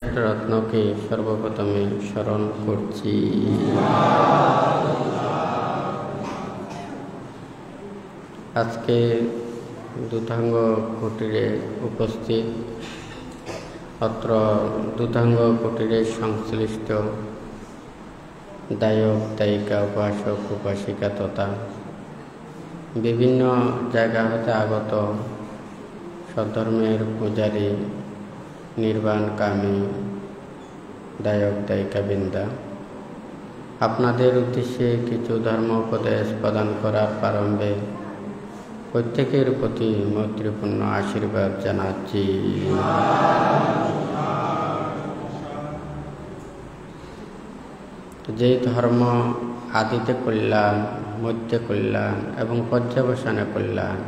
রত্নকে সর্বপ্রথমে স্মরণ করছি। আজকে দুধাঙ্গ কুটিরে উপস্থিত অত্র দুধাঙ্গ কুটিরের সংশ্লিষ্ট দায়ক দায়িকা, উপাসক উপাসিকা তথা বিভিন্ন জায়গা হতে আগত সধর্মের পূজারী, নির্বাণকামী দায়ক দায়িকাবৃন্দা, আপনাদের উদ্দেশ্যে কিছু ধর্ম উপদেশ প্রদান করার প্রারম্ভে প্রত্যেকের প্রতি মৈত্রীপূর্ণ আশীর্বাদ জানাচ্ছি। যে ধর্ম আদিতে কল্যাণ, মধ্যে কল্যাণ এবং পর্যবসানে কল্যাণ,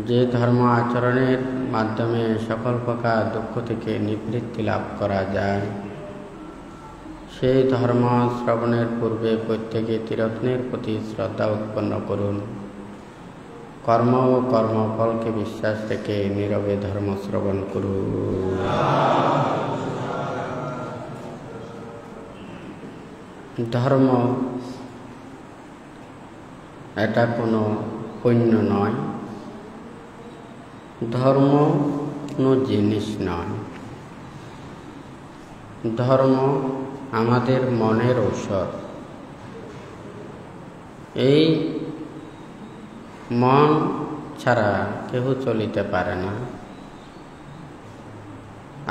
যে ধর্ম আচরণের মাধ্যমে সকল প্রকার দুঃখ থেকে নিবৃত্তি লাভ করা যায়, সেই ধর্ম শ্রবণের পূর্বে প্রত্যেকে ত্রিরত্নের প্রতি শ্রদ্ধা উৎপন্ন করুন। কর্ম ও কর্মফলকে বিশ্বাস রেখে নীরবে ধর্ম শ্রবণ করুন। ধর্ম এটা কোনো পুণ্য নয়, ধর্ম কোনো জিনিস নয়। ধর্ম আমাদের মনের ঔষধ। এই মন ছাড়া কেউ চলিতে পারে না।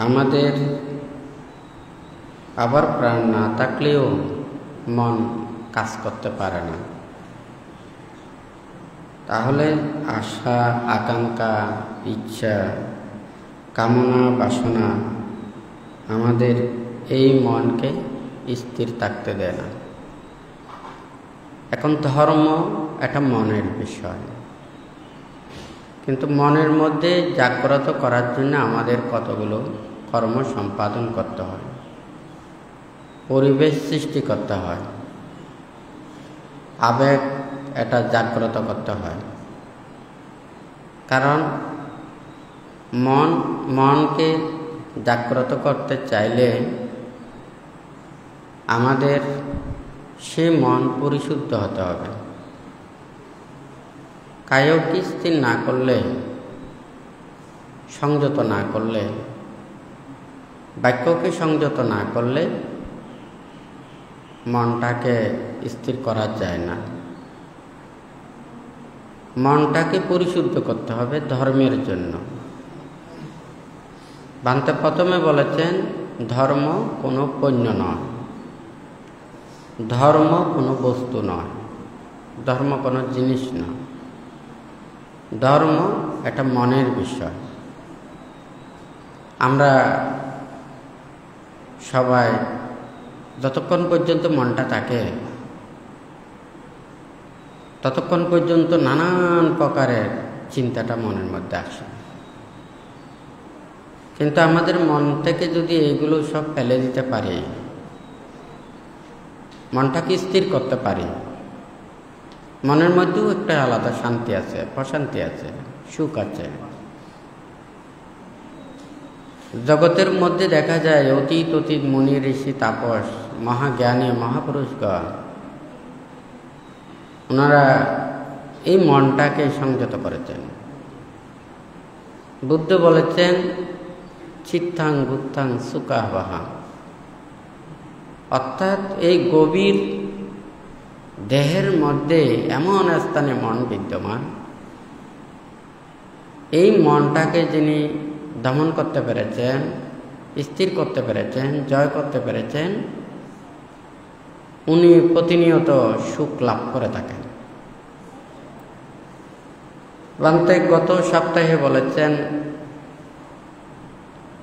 আমাদের আবার প্রাণ না থাকলেও মন কাজ করতে পারে না। তাহলে আশা, আকাঙ্ক্ষা, ইচ্ছা, কামনা, বাসনা আমাদের এই মনকে স্থির থাকতে দেয় না। এখন ধর্ম একটা মনের বিষয়, কিন্তু মনের মধ্যে জাগ্রত করার জন্য আমাদের কতগুলো কর্ম সম্পাদন করতে হয়, পরিবেশ সৃষ্টি করতে হয়, আবেগ এটা জাগ্রত করতে হয়। কারণ মনকে জাগ্রত করতে চাইলে আমাদের সে মন পরিশুদ্ধ হতে হবে। কায়কে স্থির না করলে, সংযত না করলে, বাক্যকে সংযত না করলে মনটাকে স্থির করা যায় না। মনটাকে পরিশুদ্ধ করতে হবে ধর্মের জন্য। ভান্তে প্রথমে বলেছেন ধর্ম কোনো পণ্য নয়, ধর্ম কোনো বস্তু নয়, ধর্ম কোনো জিনিস নয়। ধর্ম এটা মনের বিষয়। আমরা সবাই যতক্ষণ পর্যন্ত মনটা থাকে ততক্ষণ পর্যন্ত নানান প্রকারের চিন্তাটা মনের মধ্যে আসে। কিন্তু আমাদের মন থেকে যদি এইগুলো সব ফেলে দিতে পারি, মনটাকে স্থির করতে পারি, মনের মধ্যেও একটা আলাদা শান্তি আছে, প্রশান্তি আছে, সুখ আছে। জগতের মধ্যে দেখা যায় অতীত মুনি, ঋষি, তাপস, মহাজ্ঞানী, মহাপুরুষগণ, ওনারা এই মনটাকে সংযত করেছেন। বুদ্ধ বলেছেন চিত্তাং বুদ্ধাং সুখাবহাং, অর্থাৎ এই গভীর দেহের মধ্যে এমন স্থানে মন বিদ্যমান, এই মনটাকে যিনি দমন করতে পেরেছেন, স্থির করতে পেরেছেন, জয় করতে পেরেছেন, উনি প্রতিনিয়ত সুখ লাভ করে থাকেন। ভান্তে গত সপ্তাহে বলেছেন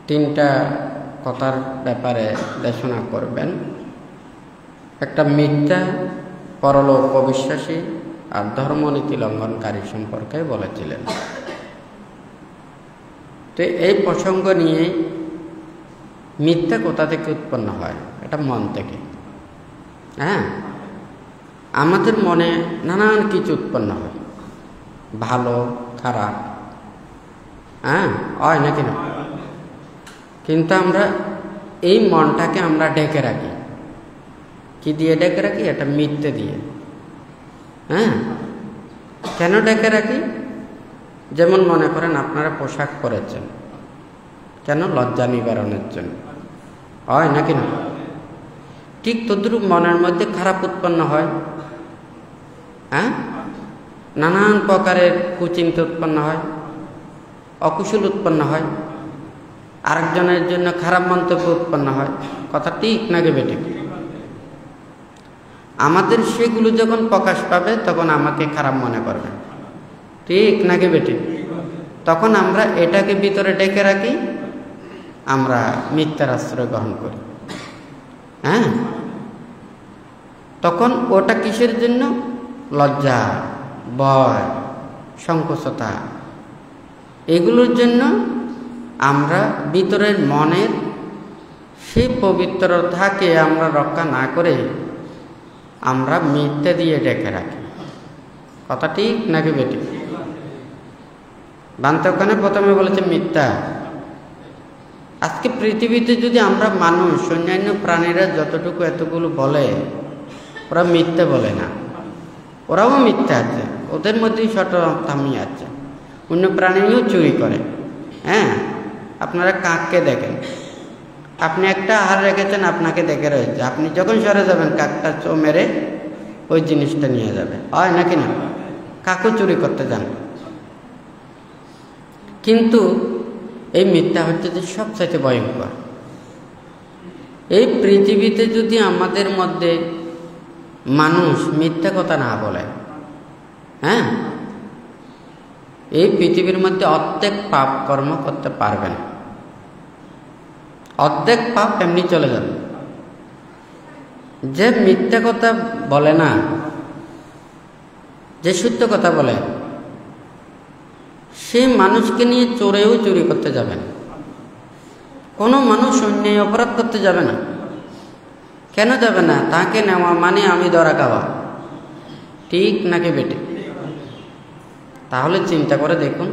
তিনটা কথার ব্যাপারে দেশনা করবেন। একটা মিথ্যা, পরলোক অবিশ্বাসী আর ধর্মনীতি লঙ্ঘনকারী সম্পর্কে বলেছিলেন। তো এই প্রসঙ্গ নিয়ে মিথ্যা কোথা থেকে উৎপন্ন হয়? এটা মন থেকে। হ্যাঁ, আমাদের মনে নানান কিছু উৎপন্ন হয়, ভালো খারাপ, হয় নাকি না? কিন্তু আমরা এই মনটাকে আমরা ঢেকে রাখি। কি দিয়ে ঢেকে রাখি? এটা মিথ্যে দিয়ে। হ্যাঁ, কেন ঢেকে রাখি? যেমন মনে করেন আপনারা পোশাক পরেছেন, কেন? লজ্জা নিবারণের জন্য, হয় নাকি না? ঠিক তদ্রুপ মনের মধ্যে খারাপ উৎপন্ন হয়। হ্যাঁ, নানান প্রকারের কুচিন্তা উৎপন্ন হয়, অকুশল উৎপন্ন হয়, আরেকজনের জন্য খারাপ মন্তব্য উৎপন্ন হয়। কথা ঠিক নাকি বেঠিক? আমাদের সেগুলো যখন প্রকাশ পাবে তখন আমাকে খারাপ মনে করবে, ঠিক নাকি বেঠিক? তখন আমরা এটাকে ভিতরে ডেকে রাখি, আমরা মিথ্যার আশ্রয় গ্রহণ করি। হ্যাঁ, তখন ওটা কিসের জন্য? লজ্জা, ভয়, সংকোচতা, এগুলোর জন্য আমরা ভিতরের মনের সেই পবিত্রতাকে আমরা রক্ষা না করে আমরা মিথ্যা দিয়ে ডেকে রাখি। কথা ঠিক নাকি বেটি? বান্তে ওখানে প্রথমে বলেছে মিথ্যা। আজকে পৃথিবীতে যদি আমরা মানুষ, অন্যান্য প্রাণীরা যতটুকু এতগুলো বলে, ওরা মিথ্যা বলে না, ওরাও মিথ্যা আছে, ওদের মধ্যেই শতথামি আছে। অন্য প্রাণীও চুরি করে। হ্যাঁ, আপনারা কাককে দেখেন, আপনি একটা আহার রেখেছেন, আপনাকে দেখে রয়েছে, আপনি যখন সরে যাবেন কাকটা চো মেরে ওই জিনিসটা নিয়ে যাবে, হয় নাকি না? কাকও চুরি করতে যান। কিন্তু এই মিথ্যা হচ্ছে যে সবচাইতে ভয়ঙ্কর। এই পৃথিবীতে যদি আমাদের মধ্যে মানুষ মিথ্যা কথা না বলে, হ্যাঁ, এই পৃথিবীর মধ্যে অর্ধেক পাপ কর্ম করতে পারবে না। অর্ধেক পাপ এমনি চলে যাবে। যে মিথ্যা কথা বলে না, যে সত্য কথা বলে, সে মানুষকে নিয়ে চোরেও চুরি করতে যাবে না। কোনো মানুষ অন্যায় অপরাধ করতে যাবে না। কেন যাবে না? তাকে নেওয়া মানে আমি ধরা খাওয়া, ঠিক নাকি বেটে? তাহলে চিন্তা করে দেখুন,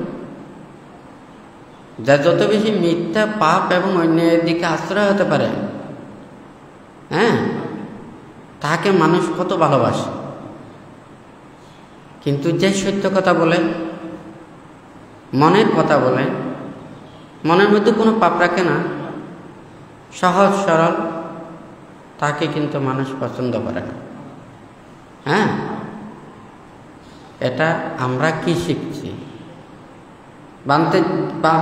যা যত বেশি মিথ্যা, পাপ এবং অন্যায়ের দিকে আশ্রয় হতে পারে, হ্যাঁ, তাকে মানুষ কত ভালোবাসে। কিন্তু যে সত্য কথা বলে, মনের কথা বলে, মনের মধ্যে কোনো পাপ রাখে না, সহজ সরল, তাকে কিন্তু মানুষ পছন্দ করে না। হ্যাঁ, এটা আমরা কি শিখছি?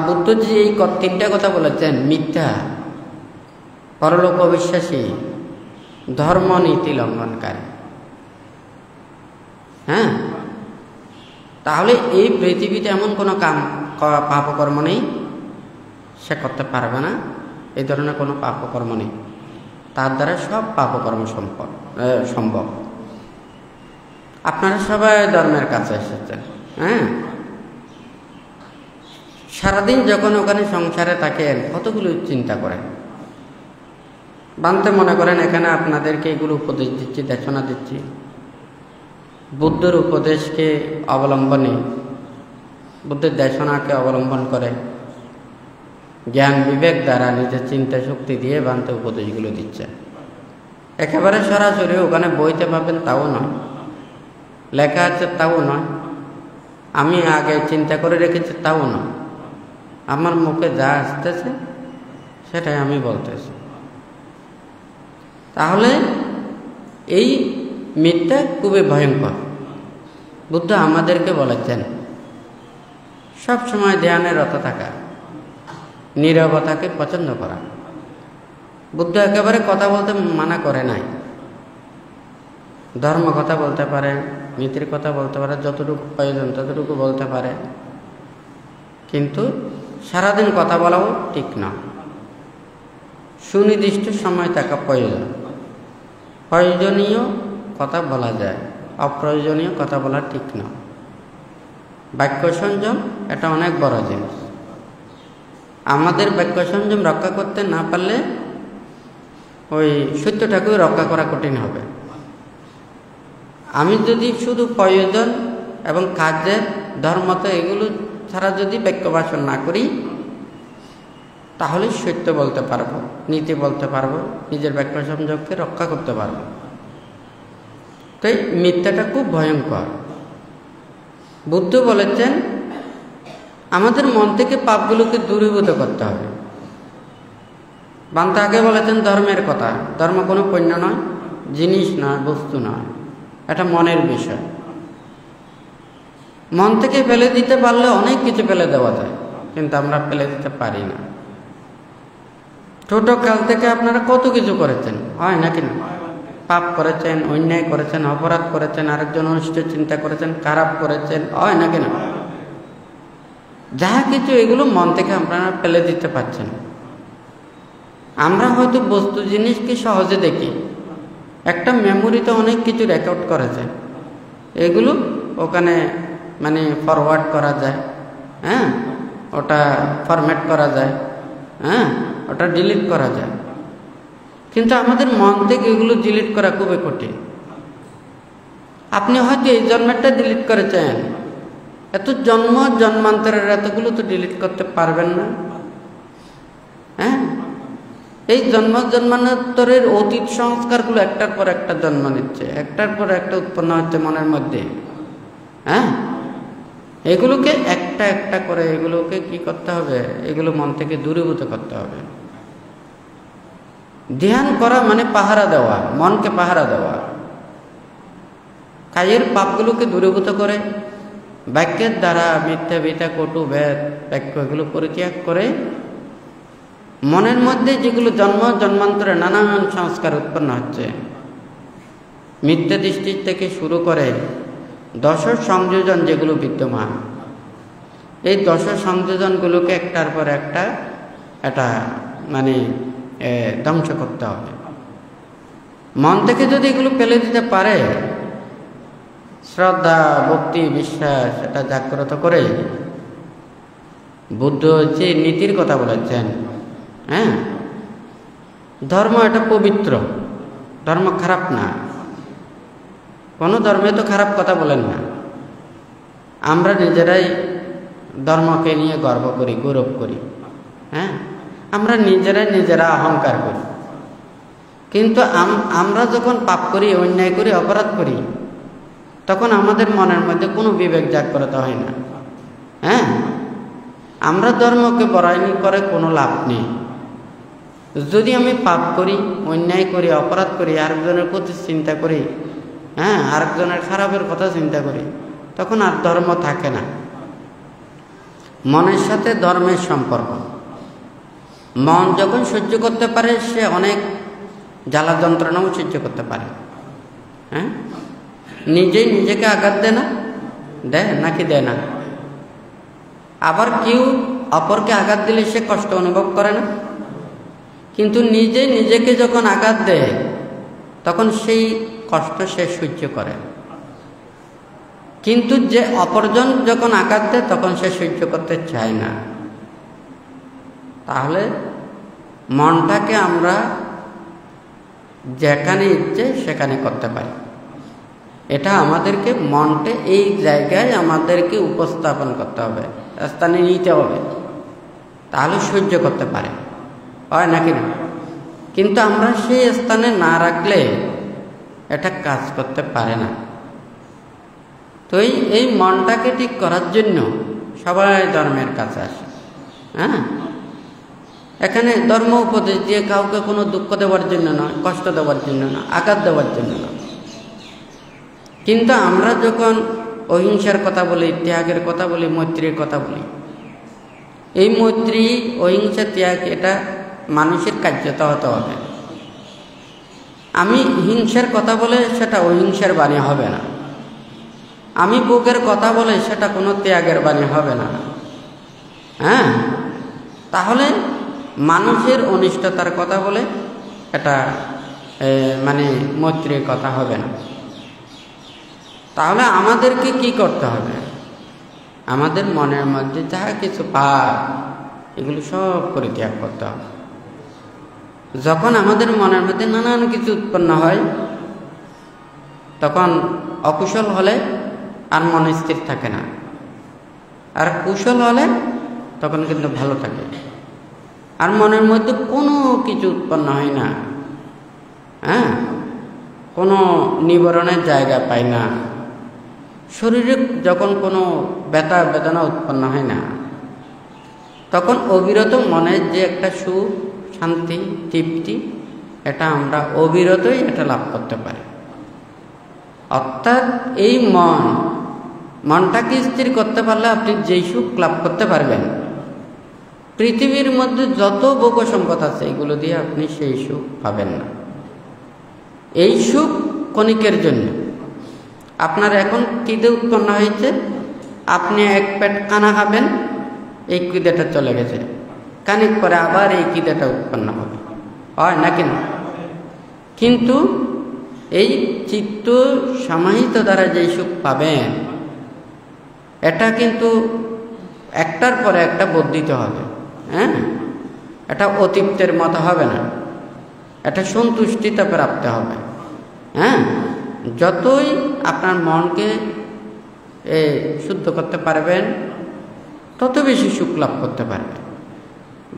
বুদ্ধজি এই তিনটা কথা বলেছেন: মিথ্যা, পরলোক অবিশ্বাসী, ধর্মনীতি লঙ্ঘনকারী। হ্যাঁ, তাহলে এই পৃথিবীতে এমন কোনো পাপকর্ম নেই সে করতে পারবে না। এই ধরনের কোনো পাপকর্ম নেই, তার দ্বারা সব পাপকর্ম সম্ভব। আপনারা সবাই ধর্মের কাছে এসেছেন। হ্যাঁ, সারাদিন যখন ওখানে সংসারে থাকেন কতগুলো চিন্তা করেন। বানতে মনে করেন এখানে আপনাদেরকে এগুলো উপদেশ দিচ্ছি, দেশনা দিচ্ছি, বুদ্ধের উপদেশকে অবলম্বনে, বুদ্ধের দেশনাকে অবলম্বন করে জ্ঞান বিবেক দ্বারা নিজের চিন্তা শক্তি দিয়ে বানতে উপদেশগুলো দিচ্ছে। একেবারে সরাসরি ওখানে বইতে পাবেন তাও নয়, লেখা আছে তাও নয়, আমি আগে চিন্তা করে রেখেছি তাও নয়। আমার মুখে যা আসতেছে সেটাই আমি বলতেছি। তাহলে এই মিথ্যা খুবই ভয়ঙ্কর। বুদ্ধ আমাদেরকে বলেছেন সব সময় ধ্যানে রত থাকা, নীরবতাকে পছন্দ করা। বুদ্ধ একেবারে কথা বলতে মানা করে নাই। ধর্ম কথা বলতে পারে, নীতির কথা বলতে পারে, যতটুকু প্রয়োজন ততটুকু বলতে পারে, কিন্তু সারাদিন কথা বলাও ঠিক না। সুনির্দিষ্ট সময় থাকা প্রয়োজন। প্রয়োজনীয় কথা বলা যায়, অপ্রয়োজনীয় কথা বলা ঠিক না। বাক্য সংযম এটা অনেক বড় জিনিস। আমাদের বাক্য সংযম রক্ষা করতে না পারলে ওই সত্যটাকেও রক্ষা করা কঠিন হবে। আমি যদি শুধু প্রয়োজন এবং কাজের ধর্মত এগুলো ছাড়া যদি বাক্য ভাষণ না করি, তাহলে সত্য বলতে পারবো, নীতি বলতে পারবো, নিজের বাক্য সংযোগকে রক্ষা করতে পারবো। তাই মিথ্যাটা খুব ভয়ঙ্কর। বুদ্ধ বলেছেন আমাদের মন থেকে পাপগুলোকে দূরীভূত করতে হবে। বান্তা আগে বলেছেন ধর্মের কথা। ধর্ম কোনো পণ্য নয়, জিনিস নয়, বস্তু নয়, এটা মনের বিষয়। মন থেকে ফেলে দিতে পারলে অনেক কিছু ফেলে দেওয়া যায়, কিন্তু আমরা ফেলে দিতে পারি না। ছোট কাল থেকে আপনারা কত কিছু করেছেন, হয় নাকি না? পাপ করেছেন, অন্যায় করেছেন, অপরাধ করেছেন, আরেকজন অনিষ্ট চিন্তা করেছেন, খারাপ করেছেন, হয় নাকি না? যাহা কিছু এগুলো মন থেকে আপনারা ফেলে দিতে পারছেন। আমরা হয়তো বস্তু জিনিসকে সহজে দেখি, একটা মেমোরিতে অনেক কিছু রেকর্ড করেছে, এগুলো ওখানে মানে ফরওয়ার্ড করা যায়, হ্যাঁ, ওটা ফরম্যাট করা যায়, হ্যাঁ, ওটা ডিলিট করা যায়। কিন্তু আমাদের মন থেকে এগুলো ডিলিট করা খুবই কঠিন। আপনি হয়তো এই জন্মেরটা ডিলিট করেছেন, এত জন্ম জন্মান্তরের এতগুলো তো ডিলিট করতে পারবেন না। হ্যাঁ, এই জন্ম জন্মান্তরের অতীত সংস্কারগুলো একটার পর একটা জন্ম নিচ্ছে, একটার পর একটা উৎপন্ন হচ্ছে মনের মধ্যে। হ্যাঁ, এগুলোকে একটা একটা করে এগুলোকে কি করতে হবে, এগুলো মন থেকে দূরীভূত করতে হবে। ধ্যান করা মানে পাহারা দেওয়া, মনকে পাহারা দেওয়া। কাজের পাপগুলোকে দূরীভূত করে বাক্যের দ্বারা মিথ্যা বিতা কটু ভেদ বাক্য এগুলো পরিত্যাগ করে মনের মধ্যে যেগুলো জন্ম জন্মান্তরে নানান সংস্কার উৎপন্ন হচ্ছে, মিথ্যা দৃষ্টির থেকে শুরু করে দশ সংযোজন যেগুলো বিদ্যমান, এই দশ সংযোজনগুলোকে একটার পর একটা এটা মানে ধ্বংস করতে হবে। মন থেকে যদি এগুলো ফেলে দিতে পারে, শ্রদ্ধা, ভক্তি, বিশ্বাস এটা জাগ্রত করে বুদ্ধ যে নীতির কথা বলেছেন, হ্যাঁ, ধর্ম এটা পবিত্র, ধর্ম খারাপ না। কোনো ধর্মে তো খারাপ কথা বলেন না। আমরা নিজেরাই ধর্মকে নিয়ে গর্ব করি, গৌরব করি, হ্যাঁ, আমরা নিজেরা অহংকার করি। কিন্তু আমরা যখন পাপ করি, অন্যায় করি, অপরাধ করি, তখন আমাদের মনের মধ্যে কোনো বিবেক জাগ্রত হয় না। হ্যাঁ, আমরা ধর্মকে বড়াই করে কোনো লাভ নেই। যদি আমি পাপ করি, অন্যায় করি, অপরাধ করি, আরেকজনের প্রতি চিন্তা করি, হ্যাঁ, আরেকজনের খারাপের কথা চিন্তা করি, তখন আর ধর্ম থাকে না। মনের সাথে ধর্মের সম্পর্ক। মন যখন সহ্য করতে পারে, সে অনেক জ্বালা যন্ত্রণাও সহ্য করতে পারে। হ্যাঁ, নিজেই নিজেকে আঘাত দেয় না, দেয় নাকি দেয় না? আবার কেউ অপরকে আঘাত দিলে সে কষ্ট অনুভব করে না, কিন্তু নিজে নিজেকে যখন আঘাত দেয় তখন সেই কষ্ট সে সহ্য করে। কিন্তু যে অপরজন যখন আঘাত দেয় তখন সে সহ্য করতে চায় না। তাহলে মনটাকে আমরা যেখানে ইচ্ছে সেখানে করতে পারি। এটা আমাদেরকে মনটা এই জায়গায় আমাদেরকে উপস্থাপন করতে হবে, স্থানে নিতে হবে, তাহলে সহ্য করতে পারে, হয় নাকি না? কিন্তু আমরা সেই স্থানে না রাখলে এটা কাজ করতে পারে না। তো এই মনটাকে ঠিক করার জন্য সবাই ধর্মের কাছে আসে। হ্যাঁ, এখানে ধর্ম উপদেশ দিয়ে কাউকে কোনো দুঃখ দেওয়ার জন্য নয়, কষ্ট দেওয়ার জন্য না, আঘাত দেওয়ার জন্য না। কিন্তু আমরা যখন অহিংসার কথা বলি, ত্যাগের কথা বলি, মৈত্রীর কথা বলি, এই মৈত্রী, অহিংসা, ত্যাগ এটা মানুষের কার্যত হতে হবে। আমি হিংসার কথা বলে সেটা অহিংসার বাণী হবে না, আমি ভোগের কথা বলে সেটা কোনো ত্যাগের বাণী হবে না। হ্যাঁ, তাহলে মানুষের অনিষ্টতার কথা বলে এটা মানে মৈত্রীর কথা হবে না। তাহলে আমাদেরকে কি করতে হবে? আমাদের মনের মধ্যে যাহা কিছু পাপ এগুলো সব পরিত্যাগ করতে হবে। যখন আমাদের মনের মধ্যে নানান কিছু উৎপন্ন হয়, তখন অকুশল হলে আর মন স্থির থাকে না, আর কুশল হলে তখন কিন্তু ভালো থাকে। আর মনের মধ্যে কোনো কিছু উৎপন্ন হয় না, হ্যাঁ, কোনো নিবারণের জায়গা পায় না, শরীরে যখন কোনো ব্যথা বেদনা উৎপন্ন হয় না, তখন অবিরত মনের যে একটা সুখ, শান্তি, তৃপ্তি, এটা আমরা অবিরতই এটা লাভ করতে পারি। অর্থাৎ এই মনটাকে স্থির করতে পারলে আপনি যেই সুখ লাভ করতে পারবেন, পৃথিবীর মধ্যে যত ভোগ সম্পদ আছে এগুলো দিয়ে আপনি সেই সুখ পাবেন না। এই সুখ ক্ষণিকের জন্য। আপনার এখন খিদে উৎপন্ন হয়েছে, আপনি এক পেট খানা খাবেন, এই খিদেটা চলে গেছে, খানিক পরে আবার এই খিদেটা উৎপন্ন হবে, হয় নাকি না? কিন্তু এই চিত্ত সমাহিত দ্বারা যেই সুখ পাবেন, এটা কিন্তু একটার পরে একটা বর্ধিত হবে, হ্যাঁ, এটা অতৃপ্তের মতো হবে না, এটা সন্তুষ্টিতা প্রাপ্ত হবে। হ্যাঁ, যতই আপনার মনকে শুদ্ধ করতে পারবেন, তত বেশি সুখ লাভ করতে পারবেন।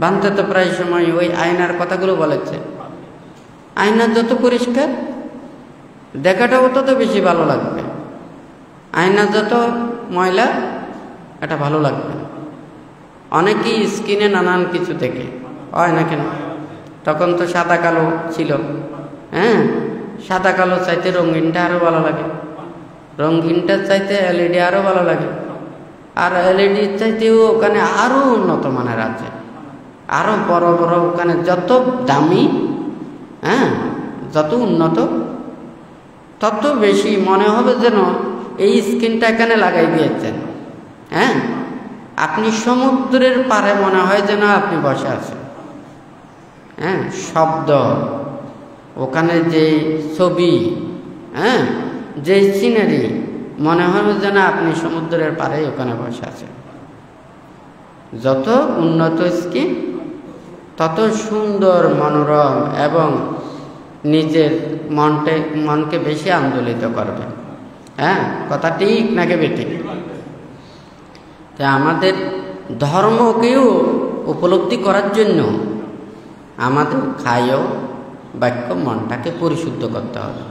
বান্ধে তো প্রায় সময় ওই আয়নার কথাগুলো বলেছে, আয়না যত পরিষ্কার দেখাটাও তত বেশি ভালো লাগবে, আয়না যত ময়লা এটা ভালো লাগবে না। অনেকেই স্কিনে নানান কিছু দেখে, হয় না কেন? তখন তো সাদা কালো ছিল, হ্যাঁ, সাদা কালো চাইতে রঙিনটা আরও ভালো লাগে, রঙিনটার চাইতে এলইডি আরও ভালো লাগে, আর এলইডির চাইতেও ওখানে আরও উন্নত মানের আছে, আরও বড় বড়, ওখানে যত দামি, হ্যাঁ, যত উন্নত, তত বেশি মনে হবে যেন এই স্ক্রিনটা এখানে লাগাই দিয়েছেন। হ্যাঁ, আপনি সমুদ্রের পাড়ে মনে হয় যেন আপনি বসে আছেন। হ্যাঁ, শব্দ, ওখানে যে ছবি, হ্যাঁ, যে সিনারি, মনে হবে যেন আপনি সমুদ্রের পাড়ে ওখানে বসে আছেন। যত উন্নত স্ক্রিন তত সুন্দর, মনোরম এবং নিজের মনকে বেশি আন্দোলিত করবে। হ্যাঁ, কথা ঠিক নাকি বেঠিক? তা আমাদের ধর্মকেও উপলব্ধি করার জন্য আমাদের কায় বাক্য মনটাকে পরিশুদ্ধ করতে হবে।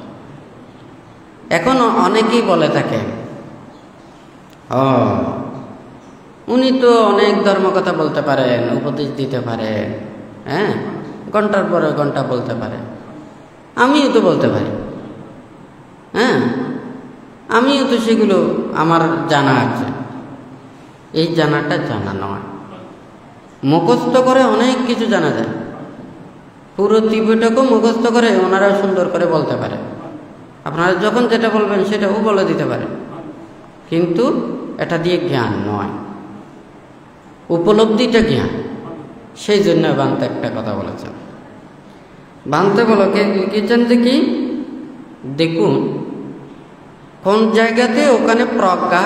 এখন অনেকেই বলে থাকে, উনি তো অনেক ধর্মকথা বলতে পারেন, উপদেশ দিতে পারেন, হ্যাঁ, ঘন্টার পরে ঘন্টা বলতে পারেন, আমিও তো বলতে পারি, হ্যাঁ, আমিও তো সেগুলো আমার জানা আছে। এই জানাটা জানা নয়, মুখস্থ করে অনেক কিছু জানা যায়, পুরো ত্রিপিটকও মুখস্থ করে ওনারাও সুন্দর করে বলতে পারে, আপনারা যখন যেটা বলবেন সেটাও বলে দিতে পারে, কিন্তু এটা দিয়ে জ্ঞান নয়, উপলব্ধিটা জ্ঞান। সেই জন্য বান্তে একটা কথা বলেছেন, বান্তে লিখেছেন যে কি, দেখুন কোন জায়গাতে ওখানে প্রজ্ঞা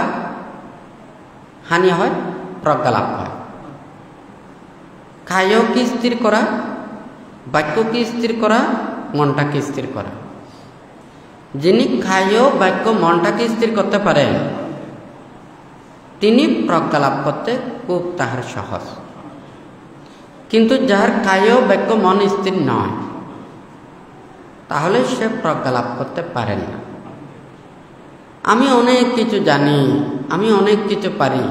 হানি হয়, প্রজ্ঞা লাভ হয়। কায়কে স্থির করা, বাক্যকে স্থির করা, মনটাকে স্থির করা। যিনি কায় বাক্য মনটাকে স্থির করতে পারেন, তিনি প্রজ্ঞা লাভ করতে খুব তাহার সহজ। কিন্তু যার কায় বাক্য মন স্থির নয়, তাহলে সে প্রজ্ঞা লাভ করতে পারেন না। আমি অনেক কিছু জানি, আমি অনেক কিছু পারি,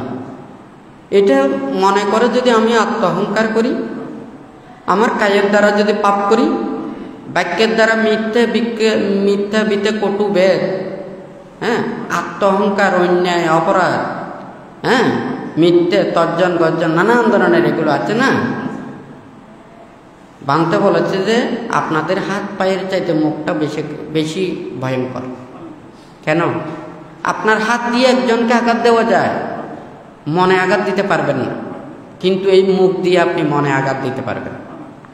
এটা মনে করে যদি আমি আত্মঅহংকার করি, আমার কায়ের দ্বারা যদি পাপ করি, বাক্যের দ্বারা মিথ্যা বিতে কটু বেদ, হ্যাঁ, আত্মঅহংকার, অন্যায়, অপরাধ, হ্যাঁ, মিথ্যে, তর্জন গর্জন, নানান ধরনের এগুলো আছে না। বান্তে বলেছে যে আপনাদের হাত পায়ের চাইতে মুখটা বেশি ভয়ঙ্কর। কেন? আপনার হাত দিয়ে একজনকে আঘাত দেওয়া যায়, মনে আঘাত দিতে পারবেন না, কিন্তু এই মুখ দিয়ে আপনি মনে আঘাত দিতে পারবেন।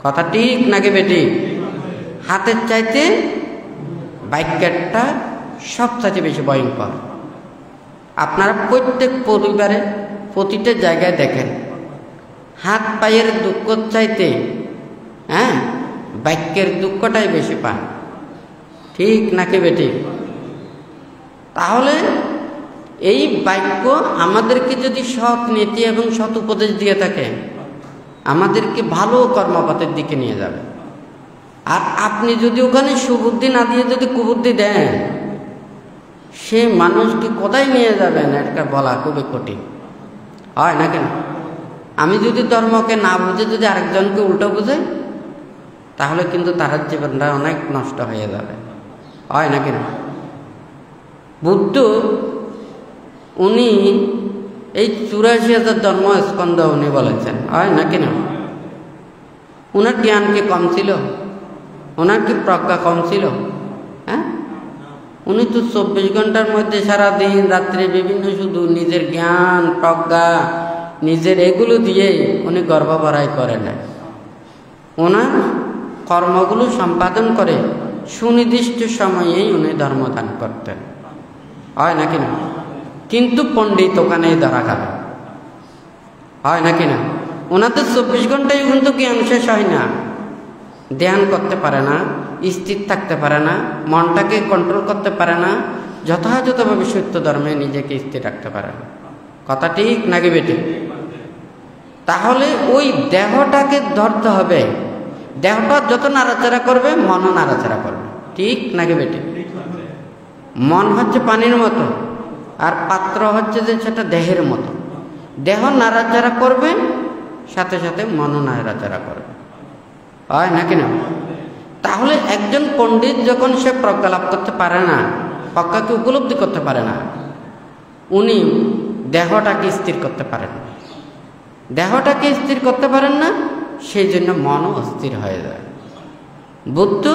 কথা ঠিক নাকি বেঠিক? হাতের চাইতে বাক্যটা সবচাইতে বেশি ভয়ঙ্কর। আপনারা প্রত্যেক পরিবারে প্রতিটা জায়গায় দেখেন, হাত পায়ের দুঃখ চাইতে, হ্যাঁ, বাক্যের দুঃখটাই বেশি পান। ঠিক নাকি বেঠিক? তাহলে এই বাক্য আমাদেরকে যদি সৎ নীতি এবং সৎ উপদেশ দিয়ে থাকে, আমাদেরকে ভালো কর্মপথের দিকে নিয়ে যাবে। আর আপনি যদি ওখানে সুবুদ্ধি না দিয়ে যদি কুবুদ্ধি দেন, সে মানুষকে কোথায় নিয়ে যাবেন এটা বলা খুবই কঠিন, হয় না কেন? আমি যদি ধর্মকে না বুঝে যদি আরেকজনকে উল্টো বুঝাই, তাহলে কিন্তু তার জীবনটা অনেক নষ্ট হয়ে যাবে, হয় না কেন? বুদ্ধ উনি এই 84,000 ধর্ম স্কন্ধ উনি বলেছেন, হয় না কেন? ওনার জ্ঞান কি কম ছিল? ওনার কি প্রজ্ঞা কম ছিল? হ্যাঁ, উনি তো 24 ঘন্টার মধ্যে সারাদিন রাত্রে বিভিন্ন শুধু নিজের জ্ঞান প্রজ্ঞা নিজের এগুলো দিয়ে উনি গর্ব ভরাই করে না। ওনার কর্মগুলো সম্পাদন করে সুনির্দিষ্ট সময়েই উনি ধর্মদান করতেন, হয় নাকি না? কিন্তু পণ্ডিত ওখানেই ধরা খাবে, হয় নাকি না? ওনাদের 24 ঘন্টায় কিন্তু জ্ঞান শেষ হয় না, ধ্যান করতে পারে না, স্থির থাকতে পারে না, মনটাকে কন্ট্রোল করতে পারে না, যথাযথভাবে সত্য ধর্মে নিজেকে স্থির রাখতে পারে না। কথা ঠিক নাকি বেটি? তাহলে ওই দেহটাকে ধরতে হবে, দেহটা যত নাড়াচাড়া করবে মনও নাড়াচাড়া করবে, ঠিক নাকি বেটি? মন হচ্ছে পানির মতো, আর পাত্র হচ্ছে যে সেটা দেহের মতো। দেহ নাড়াচাড়া করবে, সাথে সাথে মনও নাড়াচাড়া করবে, হয় নাকি না? তাহলে একজন পণ্ডিত যখন সে প্রজ্ঞা লাভ করতে পারে না, প্রজ্ঞাকে উপলব্ধি করতে পারে না, উনি দেহটাকে স্থির করতে পারেন না। দেহটাকে স্থির করতে পারেন না, সেই জন্য মনও অস্থির হয়ে যায়। বুদ্ধ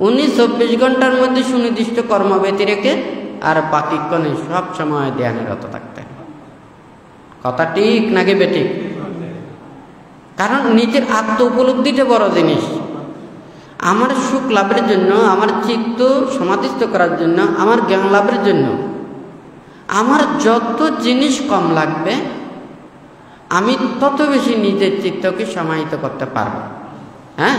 উনি 24 ঘন্টার মধ্যে সুনির্দিষ্ট কর্মব্যতি রেখে আর বাকিক্ষণে সব সময় ধ্যানরত থাকতেন। কথা ঠিক নাকি বেঠিক? কারণ নিজের আত্ম উপলব্ধিটা বড় জিনিস। আমার সুখ লাভের জন্য, আমার চিত্ত সমাধিস্থ করার জন্য, আমার জ্ঞান লাভের জন্য আমার যত জিনিস কম লাগবে, আমি তত বেশি নিজের চিত্তকে সমাহিত করতে পারবো। হ্যাঁ,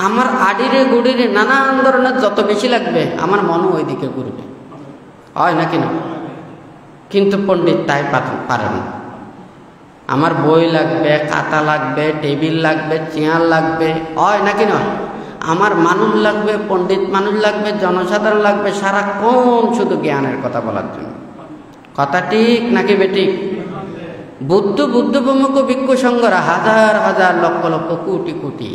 আমার আডিরে গুডিরে নানান ধরনের যত বেশি লাগবে, আমার মনও ওই দিকে ঘুরবে, হয় নাকি না? কিন্তু পণ্ডিত তাই পারেন না। আমার বই লাগবে, খাতা লাগবে, টেবিল লাগবে, চেয়ার লাগবে, হয় নাকি নয়? আমার মানুষ লাগবে, পণ্ডিত মানুষ লাগবে, জনসাধারণ লাগবে, সারাক্ষণ শুধু জ্ঞানের কথা বলার জন্য। কথা ঠিক নাকি বেঠিক? বুদ্ধ প্রমুখ ভিক্ষু সংঘরা হাজার হাজার লক্ষ লক্ষ কোটি কোটি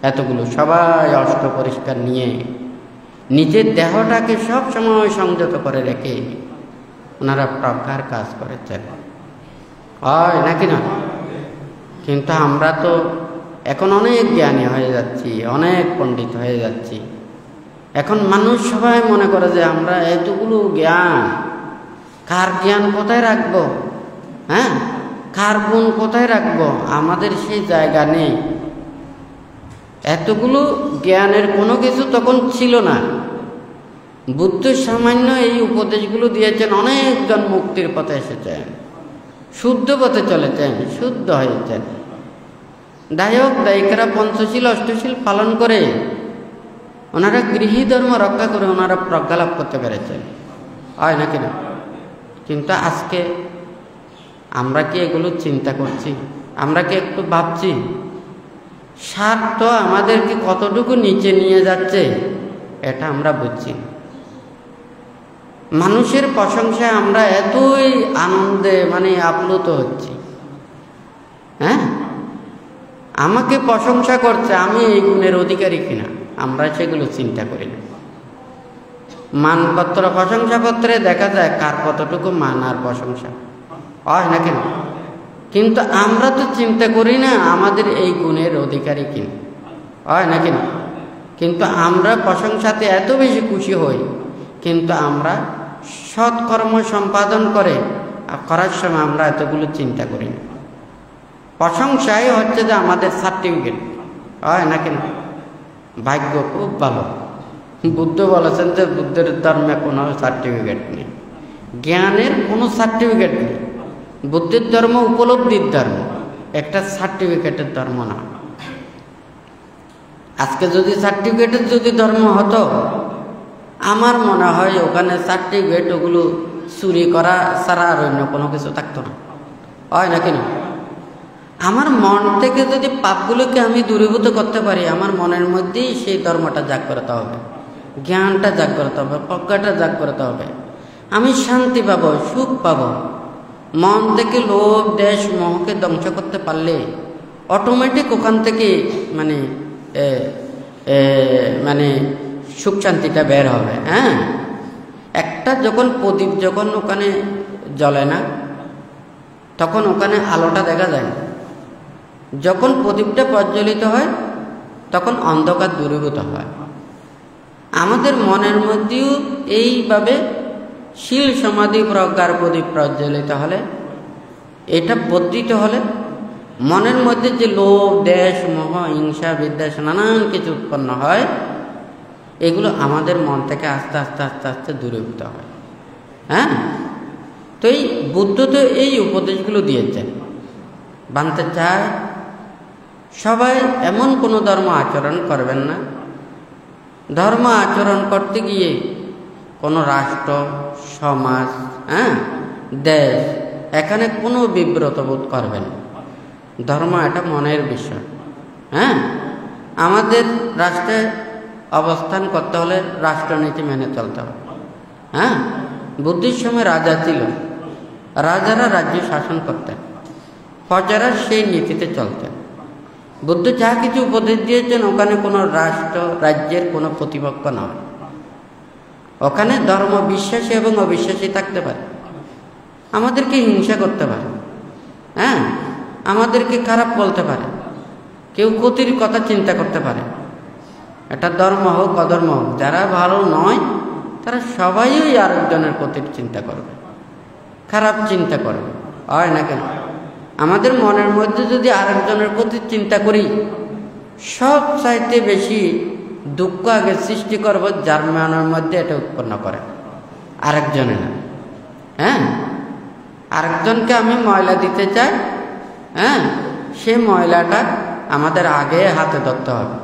এতগুলো সবাই অস্ত্র পরিষ্কার নিয়ে নিজের দেহটাকে সব সময় সংযত করে রেখে ওনারা প্রজ্ঞার কাজ করেছেন, হয় নাকি না? কিন্তু আমরা তো এখন অনেক জ্ঞানী হয়ে যাচ্ছি, অনেক পণ্ডিত হয়ে যাচ্ছি। এখন মানুষ সবাই মনে করে যে আমরা এতগুলো জ্ঞান, কার জ্ঞান কোথায় রাখবো? হ্যাঁ, কার গুণ কোথায় রাখবো? আমাদের সেই জায়গা নেই। এতগুলো জ্ঞানের কোনো কিছু তখন ছিল না। বুদ্ধ সামান্য এই উপদেশগুলো দিয়েছেন, অনেকজন মুক্তির পথে এসেছেন, শুদ্ধ পথে চলেছেন, শুদ্ধ হয়েছেন। দায়ক দায়িকারা পঞ্চশীল অষ্টশীল পালন করে ওনারা গৃহী ধর্ম রক্ষা করে ওনারা প্রজ্ঞা লাভ করতে পেরেছেন, হয় নাকি না? কিন্তু আজকে আমরা কি এগুলো চিন্তা করছি? আমরা কি একটু ভাবছি স্বার্থ আমাদেরকে কতটুকু নিচে নিয়ে যাচ্ছে? এটা আমরা বুঝছি। মানুষের প্রশংসায় আমরা এতই আনন্দে আপ্লুত হচ্ছি। হ্যাঁ, আমাকে প্রশংসা করছে, আমি এই গুণের অধিকারী কিনা আমরা সেগুলো চিন্তা করি না। মানপত্র প্রশংসাপত্রে দেখা যায় কার কতটুকু মান আর প্রশংসা, হয় না কেন? কিন্তু আমরা তো চিন্তা করি না আমাদের এই গুণের অধিকারী কিনা, হয় না কেন? কিন্তু আমরা প্রশংসাতে এত বেশি খুশি হই, কিন্তু আমরা সৎকর্ম সম্পাদন করার সময় আমরা এতগুলো চিন্তা করি না। প্রশংসাই হচ্ছে যে আমাদের সার্টিফিকেট, হয় না কেন? ভাগ্য খুব ভালো। বুদ্ধ বলেছেন যে বুদ্ধের ধর্মে কোনো সার্টিফিকেট নেই, জ্ঞানের কোনো সার্টিফিকেট নেই। বুদ্ধের ধর্ম উপলব্ধির ধর্ম, একটা সার্টিফিকেটের ধর্ম না। আজকে যদি সার্টিফিকেটের যদি ধর্ম হতো, আমার মনে হয় ওখানে সার্টিফিকেট ওগুলো চুরি করা ছাড়া আর অন্য কোনো কিছু থাকতো না, হয় না কেন? আমার মন থেকে যদি পাপগুলোকে আমি দূরীভূত করতে পারি, আমার মনের মধ্যেই সেই ধর্মটা জাগ্রত হবে, জ্ঞানটা জাগ্রত হবে, প্রজ্ঞাটা জাগ্রত হবে, আমি শান্তি পাবো, সুখ পাবো। মন থেকে লোভ দেশ মোহকে ধ্বংস করতে পারলে অটোমেটিক ওখান থেকে মানে মানে সুখ শান্তিটা বের হবে। হ্যাঁ, একটা যখন প্রদীপ যখন ওখানে জ্বলে না, তখন ওখানে আলোটা দেখা যায় না। যখন প্রদীপটা প্রজ্বলিত হয় তখন অন্ধকার দূরীভূত হয়। আমাদের মনের মধ্যেও এইভাবে শীল সমাধি প্রজ্ঞার প্রদীপ প্রজ্বলিত হলে, এটা বর্ধিত হলে মনের মধ্যে যে লোভ দেশ মোহ হিংসা বিদ্বেষ নানান কিছু উৎপন্ন হয়, এগুলো আমাদের মন থেকে আস্তে আস্তে আস্তে আস্তে দূরীভূত হয়। হ্যাঁ, তো এই বুদ্ধ তো এই উপদেশগুলো দিয়েছেন। বানতে চায় সবাই এমন কোনো ধর্ম আচরণ করবেন না, ধর্ম আচরণ করতে গিয়ে কোনো রাষ্ট্র সমাজ দেশ এখানে কোনো বিব্রত বোধ করবেন। ধর্ম এটা মনের বিষয়। হ্যাঁ, আমাদের রাষ্ট্রে অবস্থান করতে হলে রাষ্ট্রনীতি মেনে চলতে হবে। হ্যাঁ, বুদ্ধির সময় রাজা ছিল, রাজারা রাজ্য শাসন করতেন, প্রজারা সেই নীতিতে চলতেন। বুদ্ধ যা কিছু উপদেশ দিয়েছেন ওখানে কোনো রাষ্ট্র রাজ্যের কোনো প্রতিপক্ষ নয়। ওখানে ধর্ম বিশ্বাসী এবং অবিশ্বাসী থাকতে পারে, আমাদেরকে হিংসা করতে পারে, হ্যাঁ, আমাদেরকে খারাপ বলতে পারে, কেউ ক্ষতির কথা চিন্তা করতে পারে। এটা ধর্ম হোক অধর্ম হোক, যারা ভালো নয় তারা সবাই ওই আরেকজনের ক্ষতির চিন্তা করবে, খারাপ চিন্তা করবে। হয় না কেন? আমাদের মনের মধ্যে যদি আরেকজনের ক্ষতির চিন্তা করি, সব চাইতে বেশি দুঃখ আগে সৃষ্টি করবো যার মনের মধ্যে এটা উৎপন্ন করে, আরেকজনে না। হ্যাঁ, আরেকজনকে আমি ময়লা দিতে চাই, হ্যাঁ, সে ময়লাটা আমাদের আগে হাতে ধরতে হবে।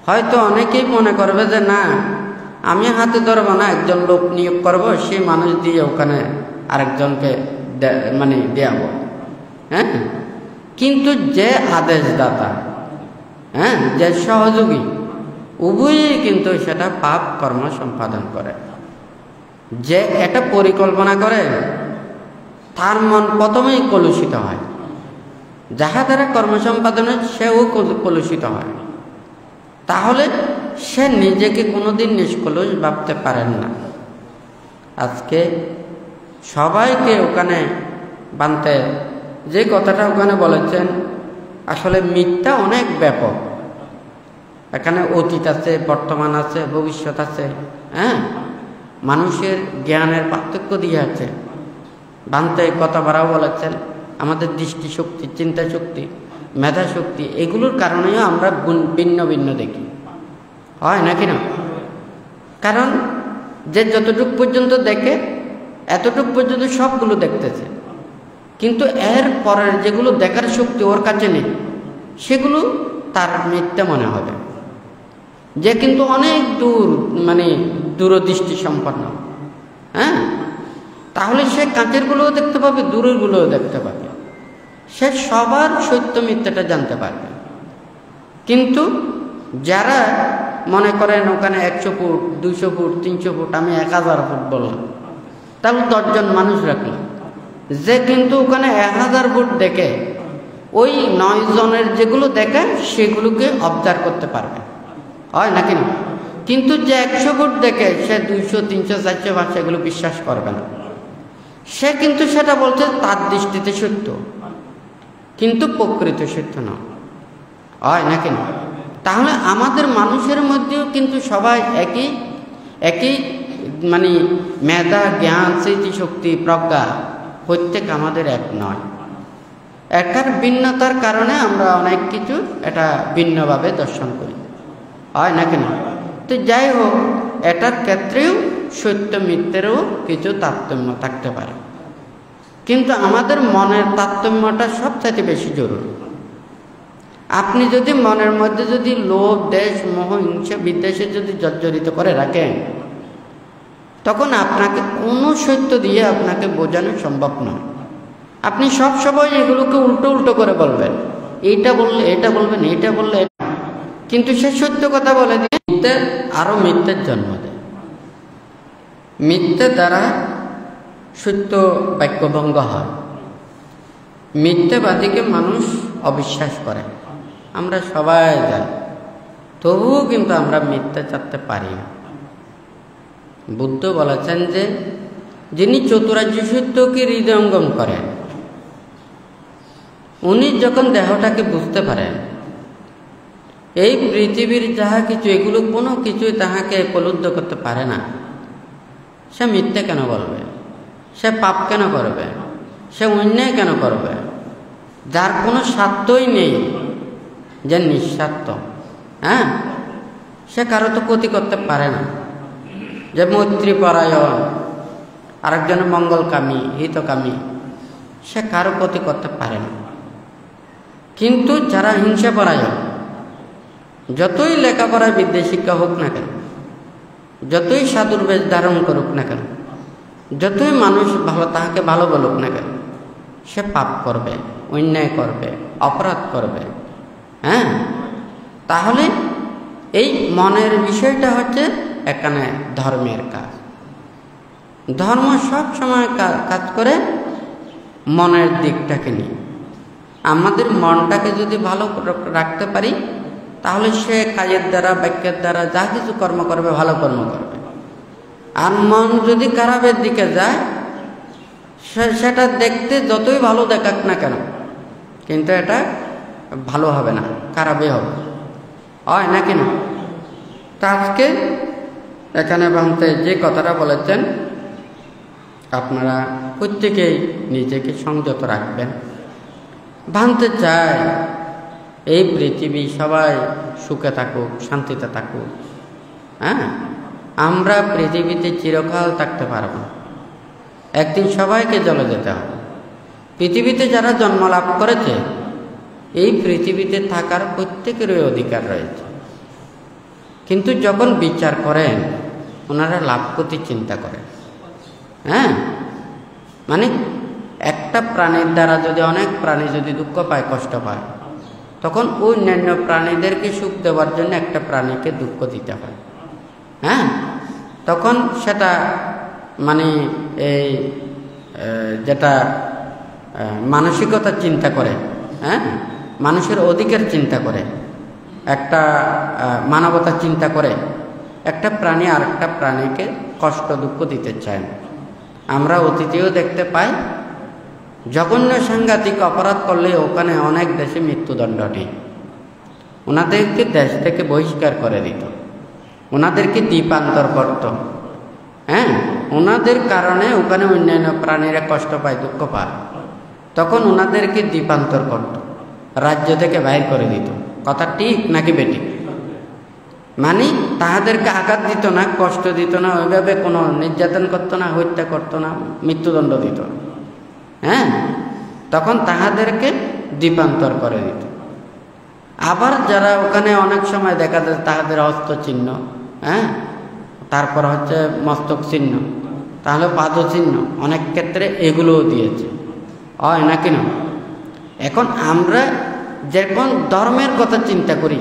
হয়তো অনেকেই মনে করবে যে না, আমি হাতে ধরবো না, একজন লোক নিয়োগ করব, সেই মানুষ দিয়ে ওখানে আরেকজনকে মানে দেওয়াবো। হ্যাঁ, কিন্তু যে আদেশদাতা, হ্যাঁ, যে সহযোগী, উভয়ই কিন্তু সেটা পাপ কর্ম সম্পাদন করে। যে এটা পরিকল্পনা করে তার মন প্রথমেই কলুষিত হয়, যাহা দ্বারা কর্ম সম্পাদনে সেও কলুষিত হয়। তাহলে সে নিজেকে কোনোদিন নিষ্কলুষ ভাবতে পারেন না। আজকে সবাইকে ওখানে বানতে যে কথাটা ওখানে বলেছেন, আসলে মিথ্যা অনেক ব্যাপক। এখানে অতীত আছে, বর্তমান আছে, ভবিষ্যৎ আছে। হ্যাঁ, মানুষের জ্ঞানের পার্থক্য দিয়ে আছে। বানতে কথা বাড়াও বলেছেন, আমাদের দৃষ্টিশক্তি, চিন্তা শক্তি, মেধা শক্তি, এগুলোর কারণেও আমরা ভিন্ন ভিন্ন দেখি। হয় নাকি না? কারণ যে যতটুক পর্যন্ত দেখে এতটুক পর্যন্ত সবগুলো দেখতেছে, কিন্তু এর পরের যেগুলো দেখার শক্তি ওর কাছে নেই, সেগুলো তার মিথ্যা মনে হবে। যে কিন্তু অনেক দূর মানে দূরদৃষ্টি সম্পন্ন, হ্যাঁ, তাহলে সে কাঁচেরগুলোও দেখতে পাবে, দূরেরগুলোও দেখতে পাবে, সে সবার সত্য মিথ্যাটা জানতে পারবে। কিন্তু যারা মনে করেন ওখানে 100 ফুট 200 ফুট 300 ফুট, আমি 1000 ফুট বললাম, তাহলে 10 জন মানুষ রাখলাম, যে কিন্তু ওখানে 1000 ফুট দেখে ওই 9 জনের যেগুলো দেখে সেগুলোকে অবজার্ভ করতে পারবে। হয় নাকি না? কিন্তু যে 100 ফুট দেখে সে 200 300 400 500 এগুলো বিশ্বাস করবে না। সে কিন্তু সেটা বলছে তার দৃষ্টিতে সত্য, কিন্তু প্রকৃত সত্য নয়। হয় নাকি না? তাহলে আমাদের মানুষের মধ্যেও কিন্তু সবাই একই মানে মেধা, জ্ঞান, স্মৃতিশক্তি, প্রজ্ঞা প্রত্যেক আমাদের এক নয়। একার ভিন্নতার কারণে আমরা অনেক কিছু এটা ভিন্নভাবে দর্শন করি। হয় নাকি না? তো যাই হোক, এটার ক্ষেত্রেও সত্য মিথ্যেরও কিছু তারতম্য থাকতে পারে, কিন্তু আমাদের মনের তারতম্যটা সবচাইতে বেশি জরুরি। আপনি যদি মনের মধ্যে যদি লোভ দেশ মোহ হিংসা বিদ্বেষে যদি জর্জরিত করে রাখেন, তখন আপনাকে কোনো সত্য দিয়ে আপনাকে বোঝানো সম্ভব নয়। আপনি সব সময় এগুলোকে উল্টো উল্টো করে বলবেন, এইটা বললে এটা বলবেন, এইটা বললে, কিন্তু সে সত্য কথা বলে দিয়ে মিথ্যে আরো মিথ্যের জন্ম দেয়। মিথ্যে দ্বারা সত্য বাক্যভঙ্গ হয়। মিথ্যাবাদীকে মানুষ অবিশ্বাস করে, আমরা সবাই জানি, তবুও কিন্তু আমরা মিথ্যা চাপতে পারি না। বুদ্ধ বলেছেন যে যিনি চতুরার্য সত্যকে হৃদয়ঙ্গম করেন, উনি যখন দেহটাকে বুঝতে পারেন এই পৃথিবীর যাহা কিছু, এগুলো কোনো কিছুই তাহাকে প্রলুব্ধ করতে পারে না, সে মিথ্যে কেন বলবে, সে পাপ কেন করবে, সে অন্যায় কেন করবে, যার কোনো স্বার্থই নেই, যে নিঃস্বার্থ, হ্যাঁ, সে কারো তো ক্ষতি করতে পারে না, যে মৈত্রীপরায়ণ, আরেকজনের মঙ্গলকামী, হিতকামী, সে কারো ক্ষতি করতে পারে না। কিন্তু যারা হিংসাপরায়ণ, যতই লেখাপড়ায় বিদ্যা শিক্ষা হোক না কেন, যতই সাধুর বেশ ধারণ করুক না কেন, যতই মানুষ ভালো তাহাকে ভালো বলুক না কেন, সে পাপ করবে, অন্যায় করবে, অপরাধ করবে। হ্যাঁ, তাহলে এই মনের বিষয়টা হচ্ছে এখানে ধর্মের কাজ। ধর্ম সব সময় কাজ করে মনের দিকটাকে নিয়ে। আমাদের মনটাকে যদি ভালো রাখতে পারি, তাহলে সে কাজের দ্বারা, বাক্যের দ্বারা যা কিছু কর্ম করবে, ভালো কর্ম করবে। আর মন যদি খারাপের দিকে যায়, সেটা দেখতে যতই ভালো দেখাক না কেন, কিন্তু এটা ভালো হবে না, খারাপই হবে, হয় নাকি না? তা আজকে এখানে ভাঙতে যে কথাটা বলেছেন, আপনারা প্রত্যেকেই নিজেকে সংযত রাখবেন। ভাঙতে চায় এই পৃথিবী সবাই সুখে থাকুক, শান্তিতে থাকুক। হ্যাঁ, আমরা পৃথিবীতে চিরকাল থাকতে পারব, একদিন সবাইকে চলে যেতে হবে। পৃথিবীতে যারা জন্ম লাভ করেছে, এই পৃথিবীতে থাকার প্রত্যেকেরই অধিকার রয়েছে, কিন্তু যখন বিচার করেন ওনারা লাভ ক্ষতি চিন্তা করেন। হ্যাঁ, মানে একটা প্রাণীর দ্বারা যদি অনেক প্রাণী যদি দুঃখ পায়, কষ্ট পায়, তখন অন্যান্য প্রাণীদেরকে সুখ দেওয়ার জন্য একটা প্রাণীকে দুঃখ দিতে হয়। হ্যাঁ, তখন সেটা মানে এই যেটা মানসিকতা চিন্তা করে, হ্যাঁ, মানুষের অধিকার চিন্তা করে, একটা মানবতা চিন্তা করে, একটা প্রাণী আর একটা প্রাণীকে কষ্ট দুঃখ দিতে চায় না। আমরা অতীতেও দেখতে পাই, জঘন্য সাংঘাতিক অপরাধ করলে ওখানে অনেক দেশে মৃত্যুদণ্ড নেই, ওনাদেরকে দেশ থেকে বহিষ্কার করে দিত, ওনাদেরকে দ্বীপান্তর করত। হ্যাঁ, ওনাদের কারণে ওখানে অন্যান্য প্রাণীরা কষ্ট পায়, দুঃখ পায়, তখন ওনাদেরকে দ্বীপান্তর করত, রাজ্য থেকে বাইর করে দিত। কথা ঠিক নাকি বেটি? মানে তাহাদেরকে আঘাত দিত না, কষ্ট দিত না, ওইভাবে কোনো নির্যাতন করতো না, হত্যা করতো না, মৃত্যুদণ্ড দিত। হ্যাঁ, তখন তাহাদেরকে দ্বীপান্তর করে দিত। আবার যারা ওখানে অনেক সময় দেখা যায় তাহাদের হস্ত চিহ্ন, হ্যাঁ, তারপর হচ্ছে মস্তক চিহ্ন, তাহলে পাদ চিহ্ন, অনেক ক্ষেত্রে এগুলোও দিয়েছে, হয় নাকি না? এখন আমরা যখন ধর্মের কথা চিন্তা করি,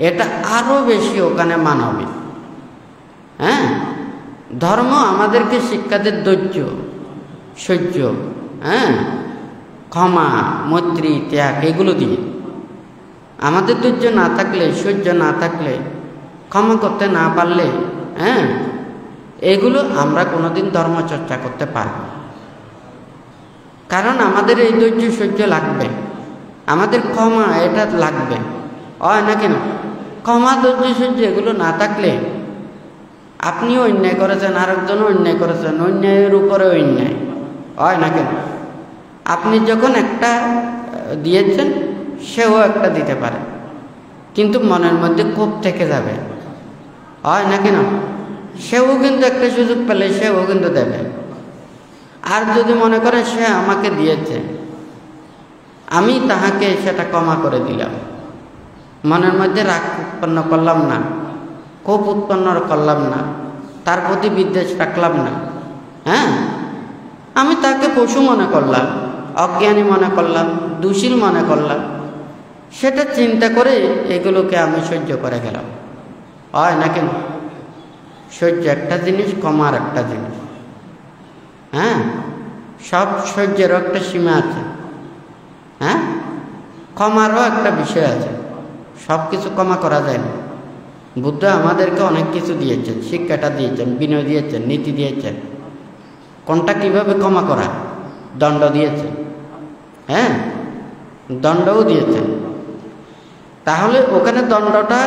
এটা আরো বেশি ওখানে মানবিক। হ্যাঁ, ধর্ম আমাদেরকে শিক্ষা দেয় ধৈর্য, সহ্য, হ্যাঁ, ক্ষমা, মৈত্রী, ত্যাগ, এগুলো দিয়ে। আমাদের ধৈর্য না থাকলে, সহ্য না থাকলে, ক্ষমা করতে না পারলে, হ্যাঁ, এগুলো আমরা কোনোদিন ধর্মচর্চা করতে পারব না। কারণ আমাদের এই ধৈর্য সহ্য লাগবে, আমাদের ক্ষমা এটা লাগবে, হয় নাকি না? ক্ষমা, ধৈর্য, সহ্য এগুলো না থাকলে আপনিও অন্যায় করেছেন, আরেকজনও অন্যায় করেছেন, অন্যায়ের উপরে অন্যায়, হয় নাকি না? আপনি যখন একটা দিয়েছেন, সেও একটা দিতে পারে, কিন্তু মনের মধ্যে ক্ষোভ থেকে যাবে, হয় নাকি না? সেও কিন্তু একটা সুযোগ পেলে সেও কিন্তু দেবে। আর যদি মনে করে সে আমাকে দিয়েছে, আমি তাহাকে সেটা ক্ষমা করে দিলাম, মনের মধ্যে রাগ উৎপন্ন করলাম না, ক্ষোভ উৎপন্ন করলাম না, তার প্রতি বিদ্বেষ রাখলাম না, হ্যাঁ, আমি তাকে পশু মনে করলাম, অজ্ঞানী মনে করলাম, দুশীল মনে করলাম, সেটা চিন্তা করে এগুলোকে আমি সহ্য করে গেলাম। হয় না কেন? সহ্য একটা জিনিস, ক্ষমার একটা জিনিস। হ্যাঁ, সব সহ্যেরও একটা সীমা আছে। হ্যাঁ, ক্ষমারও একটা বিষয় আছে। সব কিছু ক্ষমা করা যায় না। বুদ্ধ আমাদেরকে অনেক কিছু দিয়েছেন, শিক্ষাটা দিয়েছেন, বিনয় দিয়েছেন, নীতি দিয়েছেন। কোনটা কিভাবে ক্ষমা করা, দণ্ড দিয়েছেন। হ্যাঁ, দণ্ডও দিয়েছেন। তাহলে ওখানে দণ্ডটা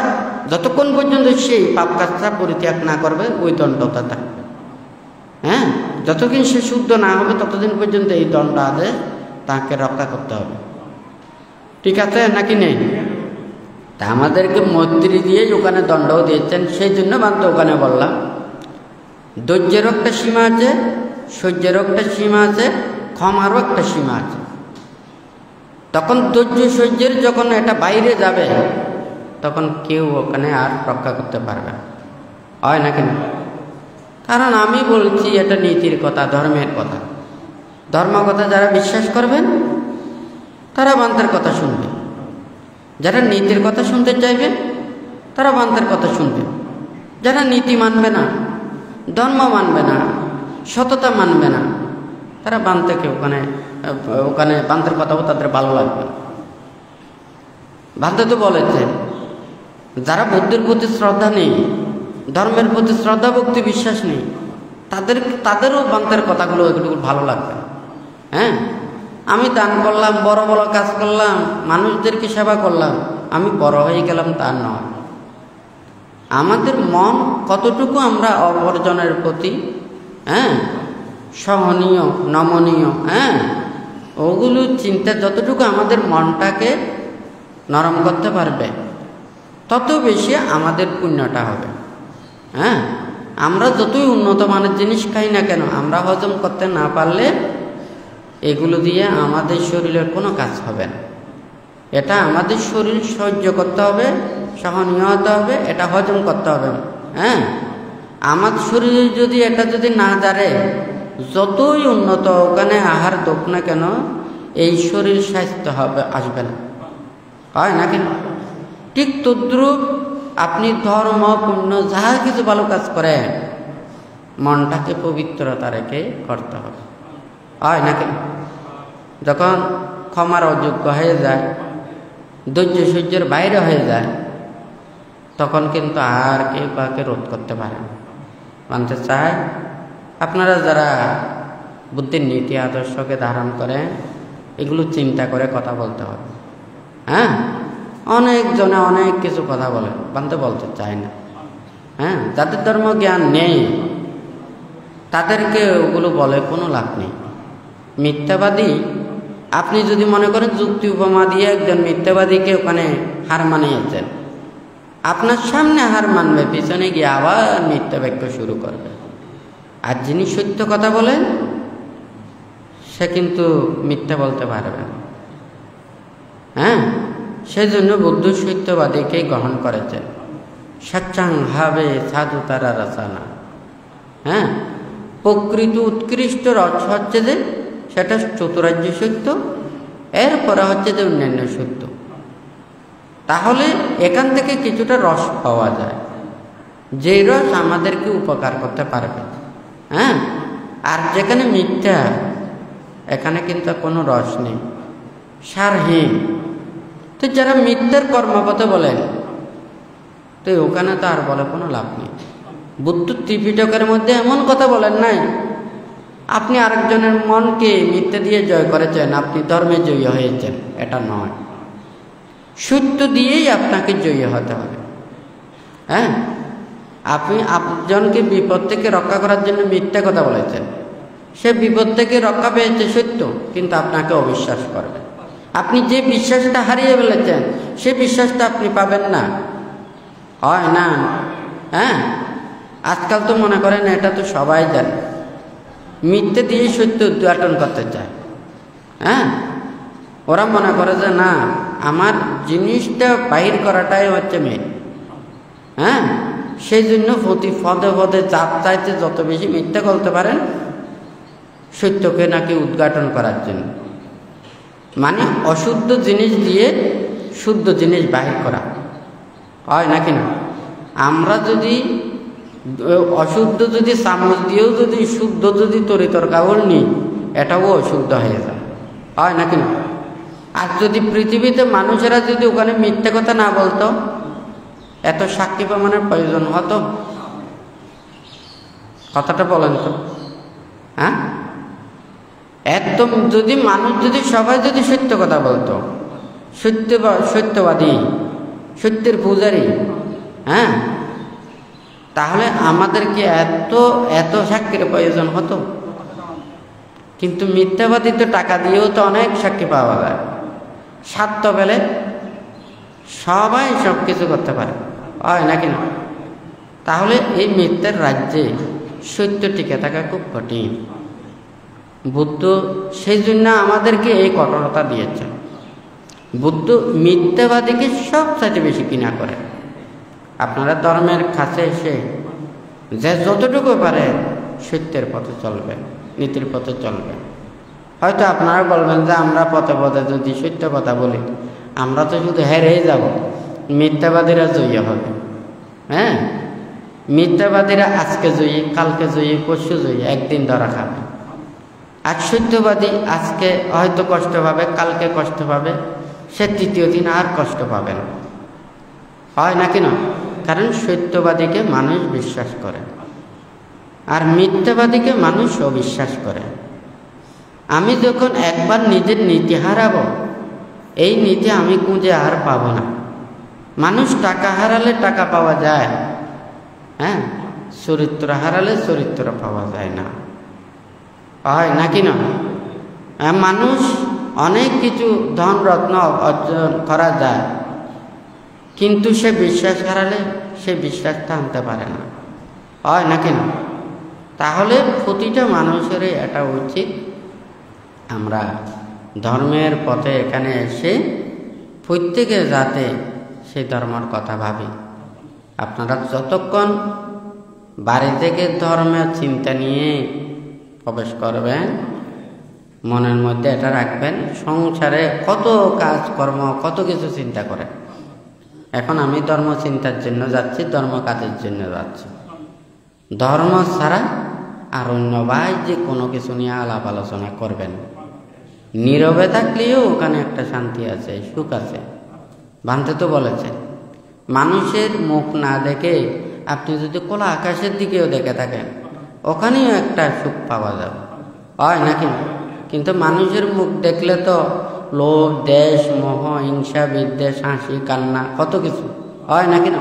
যতক্ষণ পর্যন্ত সেই পাপ কাজটা পরিত্যাগ না করবে, ওই দণ্ডটা থাকবে। হ্যাঁ, যতক্ষণ সে শুদ্ধ না হবে ততদিন পর্যন্ত এই দণ্ড আদেশ তাকে রক্ষা করতে হবে। ঠিক আছে নাকি নেই? তা আমাদেরকে মৈত্রী দিয়ে ওখানে দণ্ডও দিয়েছেন। সেই জন্য বান্ধব ওখানে বললাম ধৈর্যেরও একটা সীমা আছে, সহ্যেরও একটা সীমা আছে, ক্ষমারও একটা সীমা আছে। তখন ধৈর্য সহ্যের যখন এটা বাইরে যাবে, তখন কেউ ওখানে আর রক্ষা করতে পারবে না। হয় না কেন? কারণ আমি বলছি এটা নীতির কথা, ধর্মের কথা। ধর্ম কথা যারা বিশ্বাস করবেন তারা বান্তের কথা শুনবে, যারা নীতির কথা শুনতে চাইবে তারা বান্তের কথা শুনবে। যারা নীতি মানবে না, ধর্ম মানবে না, সততা মানবে না, তারা বান্তেকে ওখানে বান্তের কথাও তাদের ভালো লাগবে। বান্তে তো বলেছেন যারা বুদ্ধির প্রতি শ্রদ্ধা নেই, ধর্মের প্রতি শ্রদ্ধা ভক্তি বিশ্বাস নেই, তাদেরও বান্তের কথাগুলো একটু ভালো লাগবে। হ্যাঁ, আমি দান করলাম, বড় বড় কাজ করলাম, মানুষদেরকে সেবা করলাম, আমি বড় হয়ে গেলাম তা নয়। আমাদের মন কতটুকু আমরা অপরজনের প্রতি সহনীয়, নমনীয়, ওগুলো চিন্তা যতটুকু আমাদের মনটাকে নরম করতে পারবে, তত বেশি আমাদের পুণ্যটা হবে। আমরা যতই উন্নত মানের জিনিস খাই না কেন, আমরা হজম করতে না পারলে এগুলো দিয়ে আমাদের শরীরের কোনো কাজ হবে না। এটা আমাদের শরীর সহ্য করতে হবে, সহনীয় হতে হবে, এটা হজম করতে হবে। আমার শরীরে যদি এটা যদি না জারে, যতই উন্নত ওখানে আহার দোক না কেন, এই শরীর স্বাস্থ্য হবে আসবে না। হয় না কেন? ঠিক তদ্রূপ আপনি ধর্ম, পুণ্য যাহা কিছু ভালো কাজ করেন, মনটাকে পবিত্রতা রেখে করতে হবে। হয় না কেন? যখন ক্ষমার অযোগ্য হয়ে যায়, ধৈর্য সহ্যের বাইরে হয়ে যায়, তখন কিন্তু আর কেউ কাউকে রোধ করতে পারে না। মানতে চায় আপনারা যারা বুদ্ধির নীতি আদর্শকে ধারণ করেন, এগুলো চিন্তা করে কথা বলতে হবে। অনেকজনে অনেক কিছু কথা বলে, বানতে বলতে চায় না। যাদের ধর্ম জ্ঞান নেই তাদেরকে ওগুলো বলে কোনো লাভ নেই। মিথ্যাবাদী, আপনি যদি মনে করেন যুক্তি উপমা দিয়ে একজন মিথ্যাবাদীকে ওখানে হার মানিয়েছেন, আপনার সামনে হার মানবে, পিছনে গিয়ে আবার মিথ্যা বাক্য শুরু করবে। আর যিনি সত্য কথা বলেন সে কিন্তু মিথ্যা বলতে পারবে না। সেজন্য বুদ্ধ সত্যবাদীকে গ্রহণ করেছেন। সচ্চাং ভাবে সাধু তারা রসানা। প্রকৃত উৎকৃষ্ট রস হচ্ছে যে সেটা চতুরার্য সত্য, এরপরে হচ্ছে যে অন্যান্য সত্য। তাহলে এখান থেকে কিছুটা রস পাওয়া যায়, যেই রস আমাদেরকে উপকার করতে পারবে। আর যেখানে মিথ্যা, এখানে কিন্তু কোনো রস নেই, সারহীন। তো যারা মিথ্যার কর্মপথে বলেন, তো ওখানে তো আর বলে কোনো লাভ নেই। বুদ্ধ ত্রিপিটকের মধ্যে এমন কথা বলেন নাই আপনি আরেকজনের মনকে মিথ্যা দিয়ে জয় করেছেন, আপনি ধর্মে জয়ী হয়েছেন, এটা নয়। সত্য দিয়েই আপনাকে জয়ী হতে হবে। আপনি একজনকে বিপদ থেকে রক্ষা করার জন্য মিথ্যা কথা বলেছেন, সে বিপদ থেকে রক্ষা পেয়েছে সত্য, কিন্তু আপনাকে অবিশ্বাস করবে। আপনি যে বিশ্বাসটা হারিয়ে ফেলেছেন, সে বিশ্বাসটা আপনি পাবেন না। হয় না? আজকাল তো মনে করেন এটা তো সবাই জানে, মিথ্যে দিয়ে সত্য উদ্ঘাটন করতে চায়। ওরা মনে করে যে না, আমার জিনিসটা বাহির করাটাই হচ্ছে মেন। সেই জন্য প্রতি পদে পদে চাপ চাইতে যত বেশি মিথ্যা বলতে পারেন, সত্যকে নাকি উদ্ঘাটন করার জন্য। মানে অশুদ্ধ জিনিস দিয়ে শুদ্ধ জিনিস বাহির করা, হয় নাকি না? আমরা যদি অশুদ্ধ যদি চামচ দিয়েও যদি শুদ্ধ যদি তরিতরকারি নিই, এটাও অশুদ্ধ হয়ে যায়, হয় নাকি না? আর যদি পৃথিবীতে মানুষেরা যদি ওখানে মিথ্যে কথা না বলতো, এত সাক্ষী প্রমাণের প্রয়োজন হতো? কথাটা বলেন তো। হ্যাঁ, একদম যদি মানুষ যদি সবাই যদি সত্য কথা বলতো, সত্যবাদী, সত্যের পূজারী, হ্যাঁ, তাহলে আমাদেরকে এত সাক্ষীর প্রয়োজন হতো? কিন্তু মিথ্যাবাদী তো টাকা দিয়েও তো অনেক সাক্ষী পাওয়া যায়, স্বার্থ পেলে সবাই সব কিছু করতে পারে, হয় নাকি না? তাহলে এই মিথ্যার রাজ্যে সত্য টিকে থাকা খুব কঠিন। বুদ্ধ সেই জন্য আমাদেরকে এই কঠোরতা দিয়েছেন। বুদ্ধ মিথ্যাবাদীকে সবচাইতে বেশি ঘৃণা করে। আপনারা ধর্মের কাছে এসে যে যতটুকু পারে সত্যের পথে চলবেন, নীতির পথে চলবেন। হয়তো আপনারা বলবেন যে আমরা পথে পথে যদি সত্য কথা বলি, আমরা তো শুধু হেরেই যাব, মিথ্যাবাদীরা জয়ী হবে। হ্যাঁ, মিথ্যাবাদীরা আজকে জয়ী, কালকে জয়ী, পরশু জয়ী, একদিন ধরা খাবে। আর সত্যবাদী আজকে হয়তো কষ্ট পাবে, কালকে কষ্ট পাবে, সে তৃতীয় দিন আর কষ্ট পাবে না, হয় নাকি না? কারণ সত্যবাদীকে মানুষ বিশ্বাস করে, আর মিথ্যাবাদীকে মানুষ অবিশ্বাস করে। আমি যখন একবার নিজের নীতি হারাবো, এই নীতি আমি খুঁজে আর পাবো না। মানুষ টাকা হারালে টাকা পাওয়া যায়, হ্যাঁ, চরিত্র হারালে চরিত্র পাওয়া যায় না, হয় নাকি না? মানুষ অনেক কিছু ধন রত্ন অর্জন করা যায়, কিন্তু সে বিশ্বাস হারালে সে বিশ্বাসটা আনতে পারে না, হয় নাকি না? তাহলে প্রতিটা মানুষেরই এটা উচিত, আমরা ধর্মের পথে এখানে এসে প্রত্যেকে যাতে সেই ধর্মের কথা ভাবি। আপনারা যতক্ষণ বাড়ি থেকে ধর্মের চিন্তা নিয়ে প্রবেশ করবেন, মনের মধ্যে এটা রাখবেন, সংসারে কত কাজকর্ম কত কিছু চিন্তা করে। এখন আমি ধর্ম চিন্তার জন্য যাচ্ছি, ধর্ম কাজের জন্য যাচ্ছি, ধর্ম ছাড়া আর অন্য ভাই যে কোনো কিছু নিয়ে আলাপ আলোচনা করবেন। নীরবে থাকলেও ওখানে একটা শান্তি আছে, সুখ আছে। ভান্তে তো বলেছেন, মানুষের মুখ না দেখে আপনি যদি খোলা আকাশের দিকেও দেখে থাকেন, ওখানেও একটা সুখ পাওয়া যাবে, হয় নাকি? কিন্তু মানুষের মুখ দেখলে তো লোভ, দেশ, মোহ, হিংসা, বিদ্বেষ, হাসি, কান্না, কত কিছু, হয় নাকি না?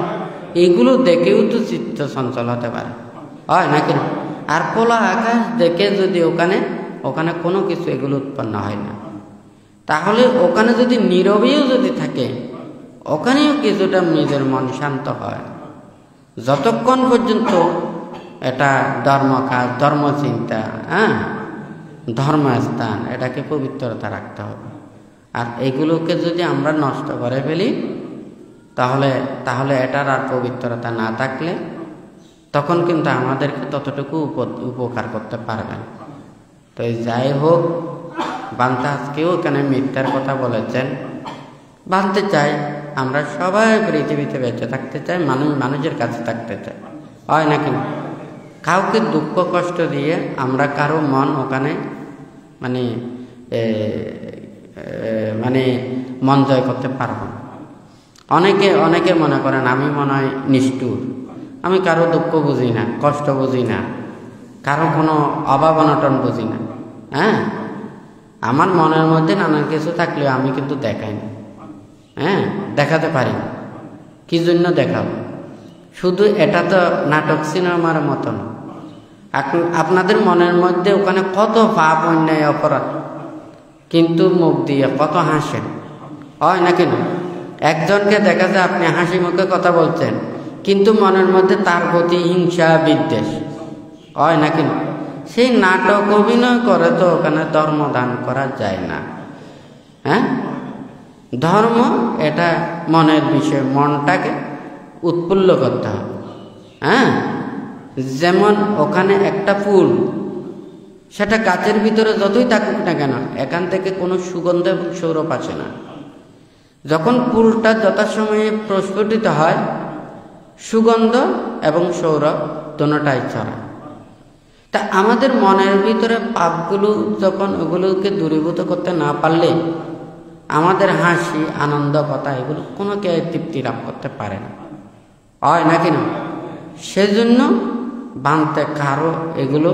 এগুলো দেখেও তো চিত্ত চঞ্চল হতে পারে, হয় নাকি না? আর খোলা আকাশ দেখে যদি ওখানে কোনো কিছু এগুলো উৎপন্ন হয় না, তাহলে ওখানে যদি নীরবেও যদি থাকে, ওখানেও কিছুটা নিজের মন শান্ত হয়। যতক্ষণ পর্যন্ত এটা ধর্ম কাজ, ধর্ম চিন্তা, হ্যাঁ, ধর্মস্থান, এটাকে পবিত্রতা রাখতে হবে। আর এগুলোকে যদি আমরা নষ্ট করে ফেলি, তাহলে এটার আর পবিত্রতা না থাকলে তখন কিন্তু আমাদেরকে ততটুকু উপকার করতে পারবেন। তো যাই হোক, বান্তা আজকেও এখানে মিথ্যার কথা বলেছেন। বানতে চাই আমরা সবাই পৃথিবীতে বেঁচে থাকতে চাই, মানুষের কাছে থাকতে চাই, হয় নাকি? কাউকে দুঃখ কষ্ট দিয়ে আমরা কারো মন ওখানে মানে মন জয় করতে পারবো না। অনেকে মনে করেন আমি মনে হয় নিষ্ঠুর, আমি কারো দুঃখ বুঝি না, কষ্ট বুঝি না, কারো কোনো অভাব অনটন বুঝি না। হ্যাঁ, আমার মনের মধ্যে নানান কিছু থাকলেও আমি কিন্তু দেখাই না, হ্যাঁ, দেখাতে পারি না। কি জন্য দেখাবো? শুধু এটা তো নাটক সিনেমার মতন। আপনাদের মনের মধ্যে ওখানে কত পাপ, অন্যায়, অপরাধ, কিন্তু মুখ দিয়ে কত হাসেন, হয় নাকি না? একজনকে দেখা যায় আপনি হাসি মুখে কথা বলছেন, কিন্তু মনের মধ্যে তার প্রতি হিংসা, বিদ্বেষ, হয় নাকি না? সেই নাটক অভিনয় করে তো ওখানে ধর্ম দান করা যায় না। হ্যাঁ, ধর্ম এটা মনের বিষয়, মনটাকে উৎফুল্ল করতে হবে। হ্যাঁ, যেমন ওখানে একটা ফুল সেটা গাছের ভিতরে যতই থাকুক না কেন এখান থেকে কোনো সুগন্ধ এবং সৌরভ আসে না। যখন ফুলটা যথাসময়ে প্রস্ফুটিত হয়, সুগন্ধ এবং সৌরভ দুটোটাই ছড়ায়। তা আমাদের মনের ভিতরে পাপগুলো যখন ওগুলোকে দূরীভূত করতে না পারলে আমাদের হাসি, আনন্দ, কথা এগুলো কোনো কে তৃপ্তি লাভ করতে পারে না, হয় নাকি না? সেজন্য বানতে কারো এগুলো,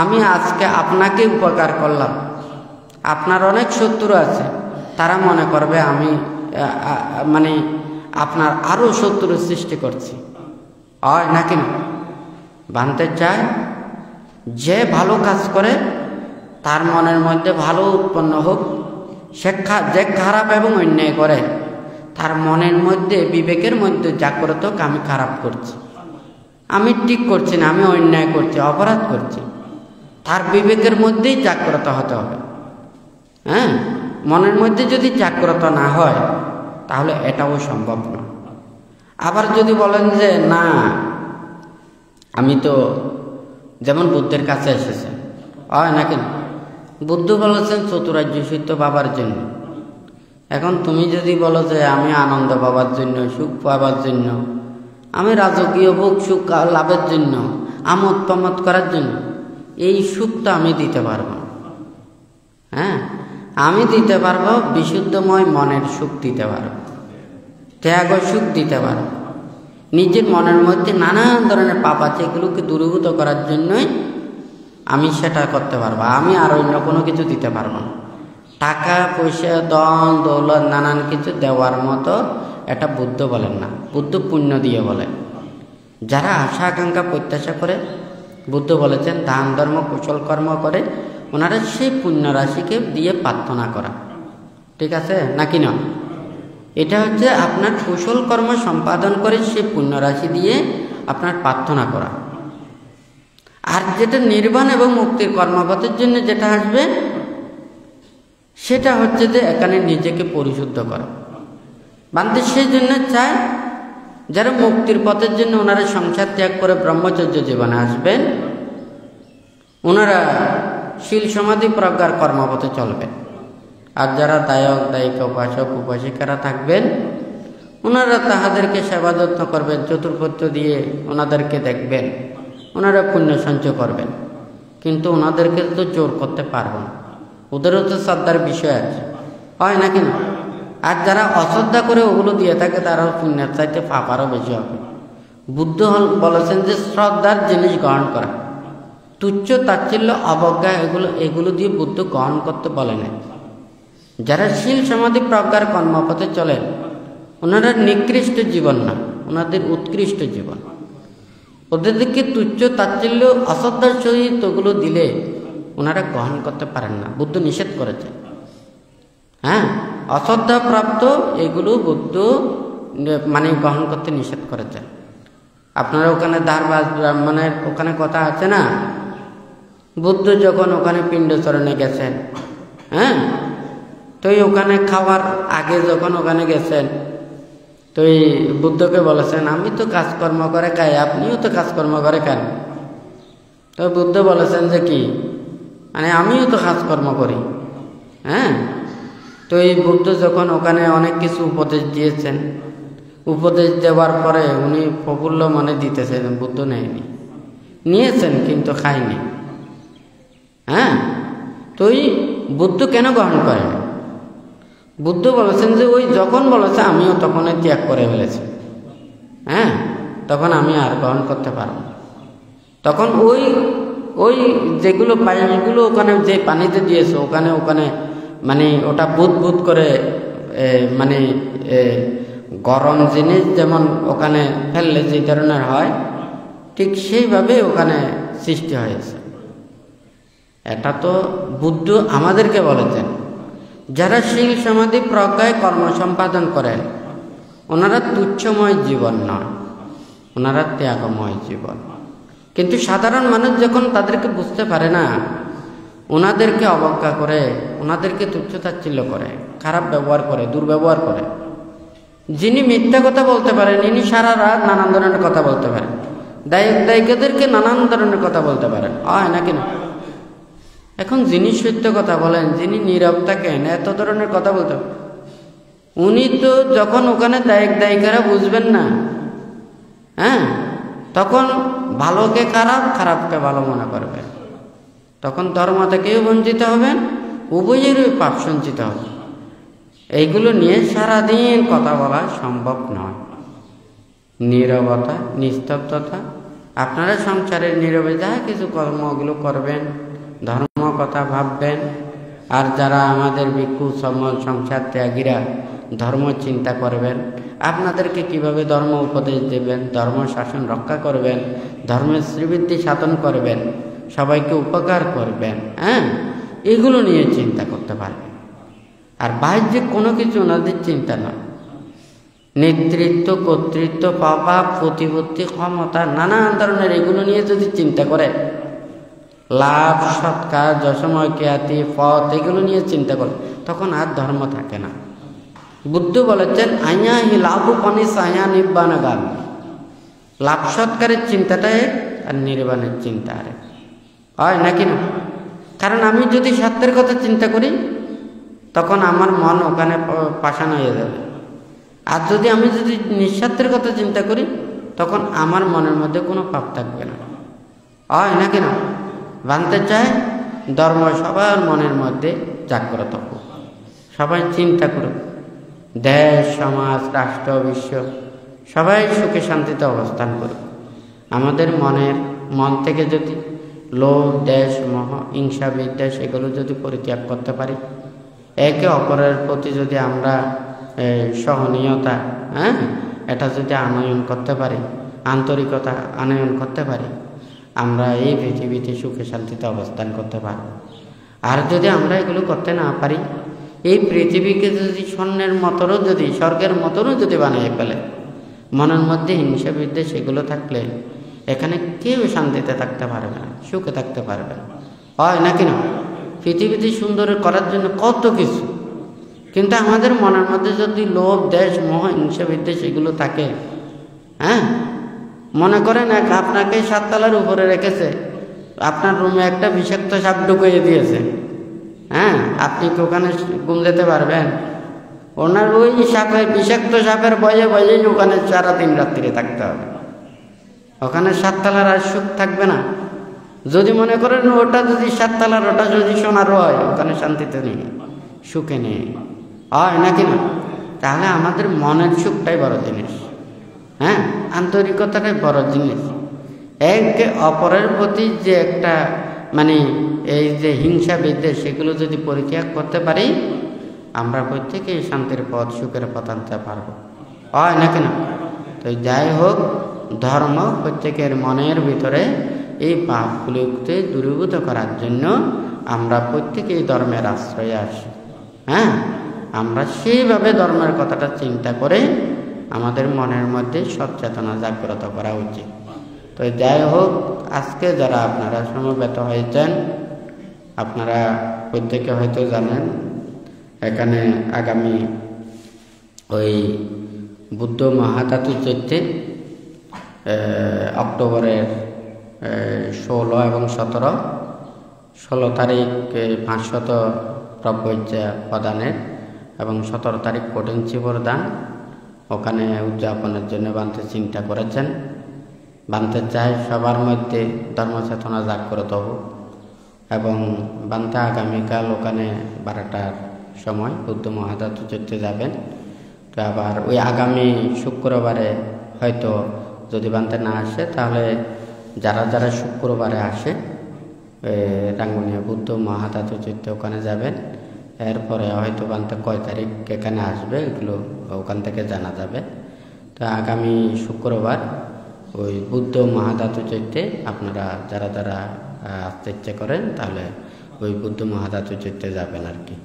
আমি আজকে আপনাকে উপকার করলাম, আপনার অনেক শত্রু আছে, তারা মনে করবে আমি মানে আপনার আরো শত্রুর সৃষ্টি করছি, হয় নাকি না? বানতে চায় যে ভালো কাজ করে তার মনের মধ্যে ভালো উৎপন্ন হোক, যে খারাপ এবং অন্যায় করে তার মনের মধ্যে, বিবেকের মধ্যে জাগ্রত হোক আমি খারাপ করছি, আমি ঠিক করছি না, আমি অন্যায় করছি, অপরাধ করছি, তার বিবেকের মধ্যেই জাগ্রত হতে হবে। হ্যাঁ, মনের মধ্যে যদি জাগ্রত না হয় তাহলে এটাও সম্ভব না। আবার যদি বলেন যে না, আমি তো যেমন বুদ্ধের কাছে এসেছে, হয় নাকি? বুদ্ধ বলেছেন চতুরার্য সত্য পাবার জন্য। এখন তুমি যদি বলো যে আমি আনন্দ পাবার জন্য, সুখ পাবার জন্য, আমি রাজকীয় ভোগ সুখ লাভের জন্য, আমোদ প্রমোদ করার জন্য, এই সুখটা আমি দিতে পারবো না। হ্যাঁ, আমি দিতে পারবো বিশুদ্ধময় মনের সুখ দিতে পারবো, ত্যাগ সুখ দিতে পারবো। নিজের মনের মধ্যে নানান ধরনের পাপ আছে, এগুলোকে দূরীভূত করার জন্যই আমি সেটা করতে পারবো। আমি আর অন্য কোনো কিছু দিতে পারবো না। টাকা পয়সা, ধন দৌলত, নানান কিছু দেওয়ার মতো এটা বুদ্ধ বলেন না, বুদ্ধ পুণ্য দিয়ে বলেন। যারা আশা আকাঙ্ক্ষা প্রত্যাশা করে, বুদ্ধ বলেছেন দান ধর্ম কুশল কর্ম করে ওনারা সেই পুণ্য রাশিকে দিয়ে প্রার্থনা করা, ঠিক আছে নাকি না? এটা হচ্ছে আপনার কুশল কর্ম সম্পাদন করে সেই পুণ্য রাশি দিয়ে আপনার প্রার্থনা করা। আর যেটা নির্বাণ এবং মুক্তির কর্মপথের জন্য যেটা আসবে সেটা হচ্ছে যে এখানে নিজেকে পরিশুদ্ধ করা। বান্ধে সেই জন্য চায় যারা মুক্তির পথের জন্য ওনারা সংসার ত্যাগ করে ব্রহ্মচর্য জীবনে আসবেন, ওনারা শীল সমাধি প্রজ্ঞার কর্মপথে চলবেন। আর যারা দায়ক দায়িকা উপাসক উপাসিকারা থাকবেন ওনারা তাহাদেরকে সেবা যত্ন করবেন, চতুর্পত্য দিয়ে ওনাদেরকে দেখবেন, ওনারা পুণ্য সঞ্চয় করবেন। কিন্তু ওনাদেরকে তো জোর করতে পারবো না, ওদেরও তো শ্রদ্ধার বিষয় আছে, হয় নাকি না? আর যারা অশ্রদ্ধা করে ওগুলো দিয়ে থাকে তারাও পুণ্যের চাইতে পাপ আরও বেশি হবে। বুদ্ধ বলেছেন যে শ্রদ্ধার জিনিস গ্রহণ করা, তুচ্ছ তাচ্ছিল্য অবজ্ঞা এগুলো দিয়ে বুদ্ধ গ্রহণ করতে বলে না। যারা শীল সমাধি প্রজ্ঞার কর্মপথে চলেন ওনারা নিকৃষ্ট জীবন না, ওনাদের উৎকৃষ্ট জীবন। ওদেরকে তুচ্ছ তাচ্ছিল্য অশ্রদ্ধার সহিত ওগুলো দিলে ওনারা গ্রহণ করতে পারেন না, বুদ্ধ নিষেধ করেছেন। হ্যাঁ, অশ্রদ্ধা প্রাপ্ত এগুলো বুদ্ধ মানে গ্রহণ করতে নিষেধ করেছেন। আপনারা ওখানে ধারবাস ব্রাহ্মণের ওখানে কথা আছে না, বুদ্ধ যখন ওখানে পিণ্ডচরণে গেছেন, হ্যাঁ, তো ওখানে খাওয়ার আগে যখন ওখানে গেছেন তো এই বুদ্ধকে বলেছেন আমি তো কাজকর্ম করে খাই, আপনিও তো কাজকর্ম করে খান। তো বুদ্ধ বলেছেন যে কি, মানে আমিও তো কাজকর্ম করি। হ্যাঁ, তো এই বুদ্ধ যখন ওখানে অনেক কিছু উপদেশ দিয়েছেন, উপদেশ দেওয়ার পরে উনি প্রফুল্ল মনে দিতেছেন, বুদ্ধ নেয়নি, নিয়েছেন কিন্তু খায়নি। হ্যাঁ, তো ওই বুদ্ধ কেন গ্রহণ করেন? বুদ্ধ বলেছেন যে ওই যখন বলেছে আমিও তখনই ত্যাগ করে ফেলেছি। হ্যাঁ, তখন আমি আর গ্রহণ করতে পারব। তখন ওই যেগুলো পানিগুলো ওখানে যে পানিতে দিয়েছে ওখানে মানে ওটা বুদবুদ করে মানে গরম জিনিস যেমন ওখানে ফেললে যে ধরনের হয় ঠিক সেইভাবে ওখানে সৃষ্টি হয়েছে। এটা তো বুদ্ধ আমাদেরকে বলেছেন যারা শীল সমাধি প্রজ্ঞায় কর্ম সম্পাদন করেন ওনারা তুচ্ছময় জীবন নয়, ওনারা ত্যাগময় জীবন। কিন্তু সাধারণ মানুষ যখন তাদেরকে বুঝতে পারে না, ওনাদেরকে অবজ্ঞা করে, ওনাদেরকে তুচ্ছ-তাচ্ছিল্য করে, খারাপ ব্যবহার করে, দুর্ব্যবহার করে। যিনি মিথ্যা কথা বলতে পারেন ইনি সারা রাত নানান ধরনের কথা বলতে পারেন, দায়িকাদেরকে নানান ধরনের কথা বলতে পারেন, হয় নাকি না? এখন যিনি সত্য কথা বলেন, যিনি নীরব থাকেন, এত ধরনের কথা বলতে, উনি তো যখন ওখানে দায়িকারা বুঝবেন না, হ্যাঁ, তখন ভালোকে খারাপ, খারাপকে ভালো মনে করবেন, তখন ধর্ম থেকেও বঞ্চিত হবেন, উভয়েরই পাপ সঞ্চিত হবে। এইগুলো নিয়ে সারাদিন কথা বলা সম্ভব নয়। নীরবতা, নিস্তব্ধতা, আপনারা সংসারের নীরবে যা কিছু কর্মগুলো করবেন, ধর্ম কথা ভাববেন। আর যারা আমাদের ভিক্ষু সংসার ত্যাগীরা ধর্ম চিন্তা করবেন, আপনাদেরকে কিভাবে ধর্ম উপদেশ দেবেন, ধর্ম শাসন রক্ষা করবেন, ধর্মের শ্রীবৃদ্ধি সাধন করবেন, সবাইকে উপকার করবেন, হ্যাঁ, এগুলো নিয়ে চিন্তা করতে পারবেন। আর বাহ্যিক কোনো কিছু ওনাদের চিন্তা নয়। নেতৃত্ব, কর্তৃত্ব, প্রভাব, প্রতিপত্তি, ক্ষমতা, নানান ধরনের এগুলো নিয়ে যদি চিন্তা করে, লাভ, সৎকার, যশময়, খ্যাতি, পথ, এগুলো নিয়ে চিন্তা করে, তখন আর ধর্ম থাকে না। বুদ্ধ বলেছেন, আইয়া হি লাভ পানি সায়া নির্বাণ গান। লাভ সৎকারের চিন্তাটাই আর নির্বাণের চিন্তা আরে হয় নাকি না? কারণ আমি যদি সত্যের কথা চিন্তা করি, তখন আমার মন ওখানে পাষাণ হয়ে যাবে। আর আমি যদি নিঃস্বার্থের কথা চিন্তা করি, তখন আমার মনের মধ্যে কোনো পাপ থাকবে না, হয় নাকি না? বানতে চায় ধর্ম সবার মনের মধ্যে জাগ্রত হোক, সবাই চিন্তা করুক, দেশ, সমাজ, রাষ্ট্র, বিশ্ব সবাই সুখে শান্তিতে অবস্থান করুক। আমাদের মন থেকে যদি লোভ, দেশ, মোহ, হিংসা, বিদ্বেষ এগুলো যদি পরিত্যাগ করতে পারি, একে অপরের প্রতি যদি আমরা সহনীয়তা, হ্যাঁ, এটা যদি আনয়ন করতে পারি, আন্তরিকতা আনয়ন করতে পারি, আমরা এই পৃথিবীতে সুখে শান্তিতে অবস্থান করতে পারি। আর যদি আমরা এগুলো করতে না পারি, এই পৃথিবীকে যদি স্বর্ণের মতরও যদি, স্বর্গের মতরও যদি বানিয়ে ফেলে, মনের মধ্যে হিংসা, বিদ্বেষ এগুলো থাকলে এখানে কেউ শান্তিতে থাকতে পারবে না, সুখে থাকতে পারবে না, হয় নাকি না? পৃথিবীতে সুন্দর করার জন্য কত কিছু, কিন্তু আমাদের মনের মধ্যে যদি লোভ, দেশ, মোহ, হিংসা, বিদ্বেষ এগুলো থাকে, হ্যাঁ, মনে করেন আপনাকে 7 তলার উপরে রেখেছে, আপনার রুমে একটা বিষাক্ত সাপ ঢুকিয়ে দিয়েছে, হ্যাঁ, আপনি কি ওখানে ঘুম যেতে পারবেন? ওনার ওই সাপের, বিষাক্ত সাপের ভয়ে ভয়েই ওখানে সারা দিন রাত্রিরে থাকতে হবে, ওখানে 7 তলার আর সুখ থাকবে না। যদি মনে করেন ওটা যদি 7 তলার, ওটা যদি সোনার হয়, ওখানে শান্তিতে নেই, সুখে নেই, হয় নাকি না? তাহলে আমাদের মনের সুখটাই বড় জিনিস, হ্যাঁ, আন্তরিকতাটাই বড় জিনিস। একে অপরের প্রতি যে একটা এই যে হিংসা, বিদ্বেষ সেগুলো যদি পরিত্যাগ করতে পারি, আমরা প্রত্যেকেই শান্তির পথ, সুখের পথ আনতে পারবো, হয় নাকি না? তো যাই হোক, ধর্ম প্রত্যেকের মনের ভিতরে এই পাপগুলিকে দূরীভূত করার জন্য আমরা প্রত্যেকেই ধর্মের আশ্রয়ে আসি, হ্যাঁ, আমরা সেইভাবে ধর্মের কথাটা চিন্তা করে আমাদের মনের মধ্যে সচেতনা জাগ্রত করা উচিত। তো যাই হোক, আজকে যারা আপনারা সমবেত হয়েছেন, আপনারা প্রত্যেকে হয়তো জানেন, এখানে আগামী ওই বুদ্ধ মহাধাতু চৈত্যে অক্টোবরের 16 এবং 17 তারিখ 500 প্রবজ্জা প্রদানের এবং 17 তারিখ পোটেন্সি প্রদান ওখানে উদযাপনের জন্য বানতে চিন্তা করেছেন। বানতে চায় সবার মধ্যে ধর্মচেতনা জাগ্রত হোক, এবং বানতে আগামীকাল ওখানে 12টার সময় বুদ্ধ মহাধাতু চৈত্যে যাবেন। তো আবার ওই আগামী শুক্রবারে হয়তো যদি বানতে না আসে, তাহলে যারা যারা শুক্রবারে আসে রাঙ্গুনিয়া বুদ্ধ মহাধাতু চৈত্যে ওখানে যাবেন। এরপরে হয়তো বানতে কয় তারিখ এখানে আসবে, এগুলো ওখান থেকে জানা যাবে। তো আগামী শুক্রবার ওই বুদ্ধ মহাধাতু চৈত্যে আপনারা যারা যারা আসতে ইচ্ছে করেন, তাহলে ওই বুদ্ধ মহাধাতু চৈত্যে যাবেন আর কি।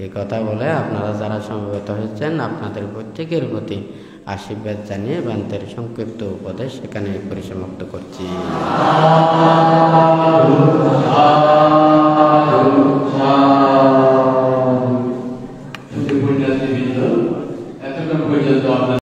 এই কথা বলে আপনারা যারা সমবেত হয়েছেন, আপনাদের প্রত্যেকের প্রতি আশীর্বাদ জানিয়ে বান্তের সংক্ষিপ্ত উপদেশ এখানে পরিসমাপ্ত করছি।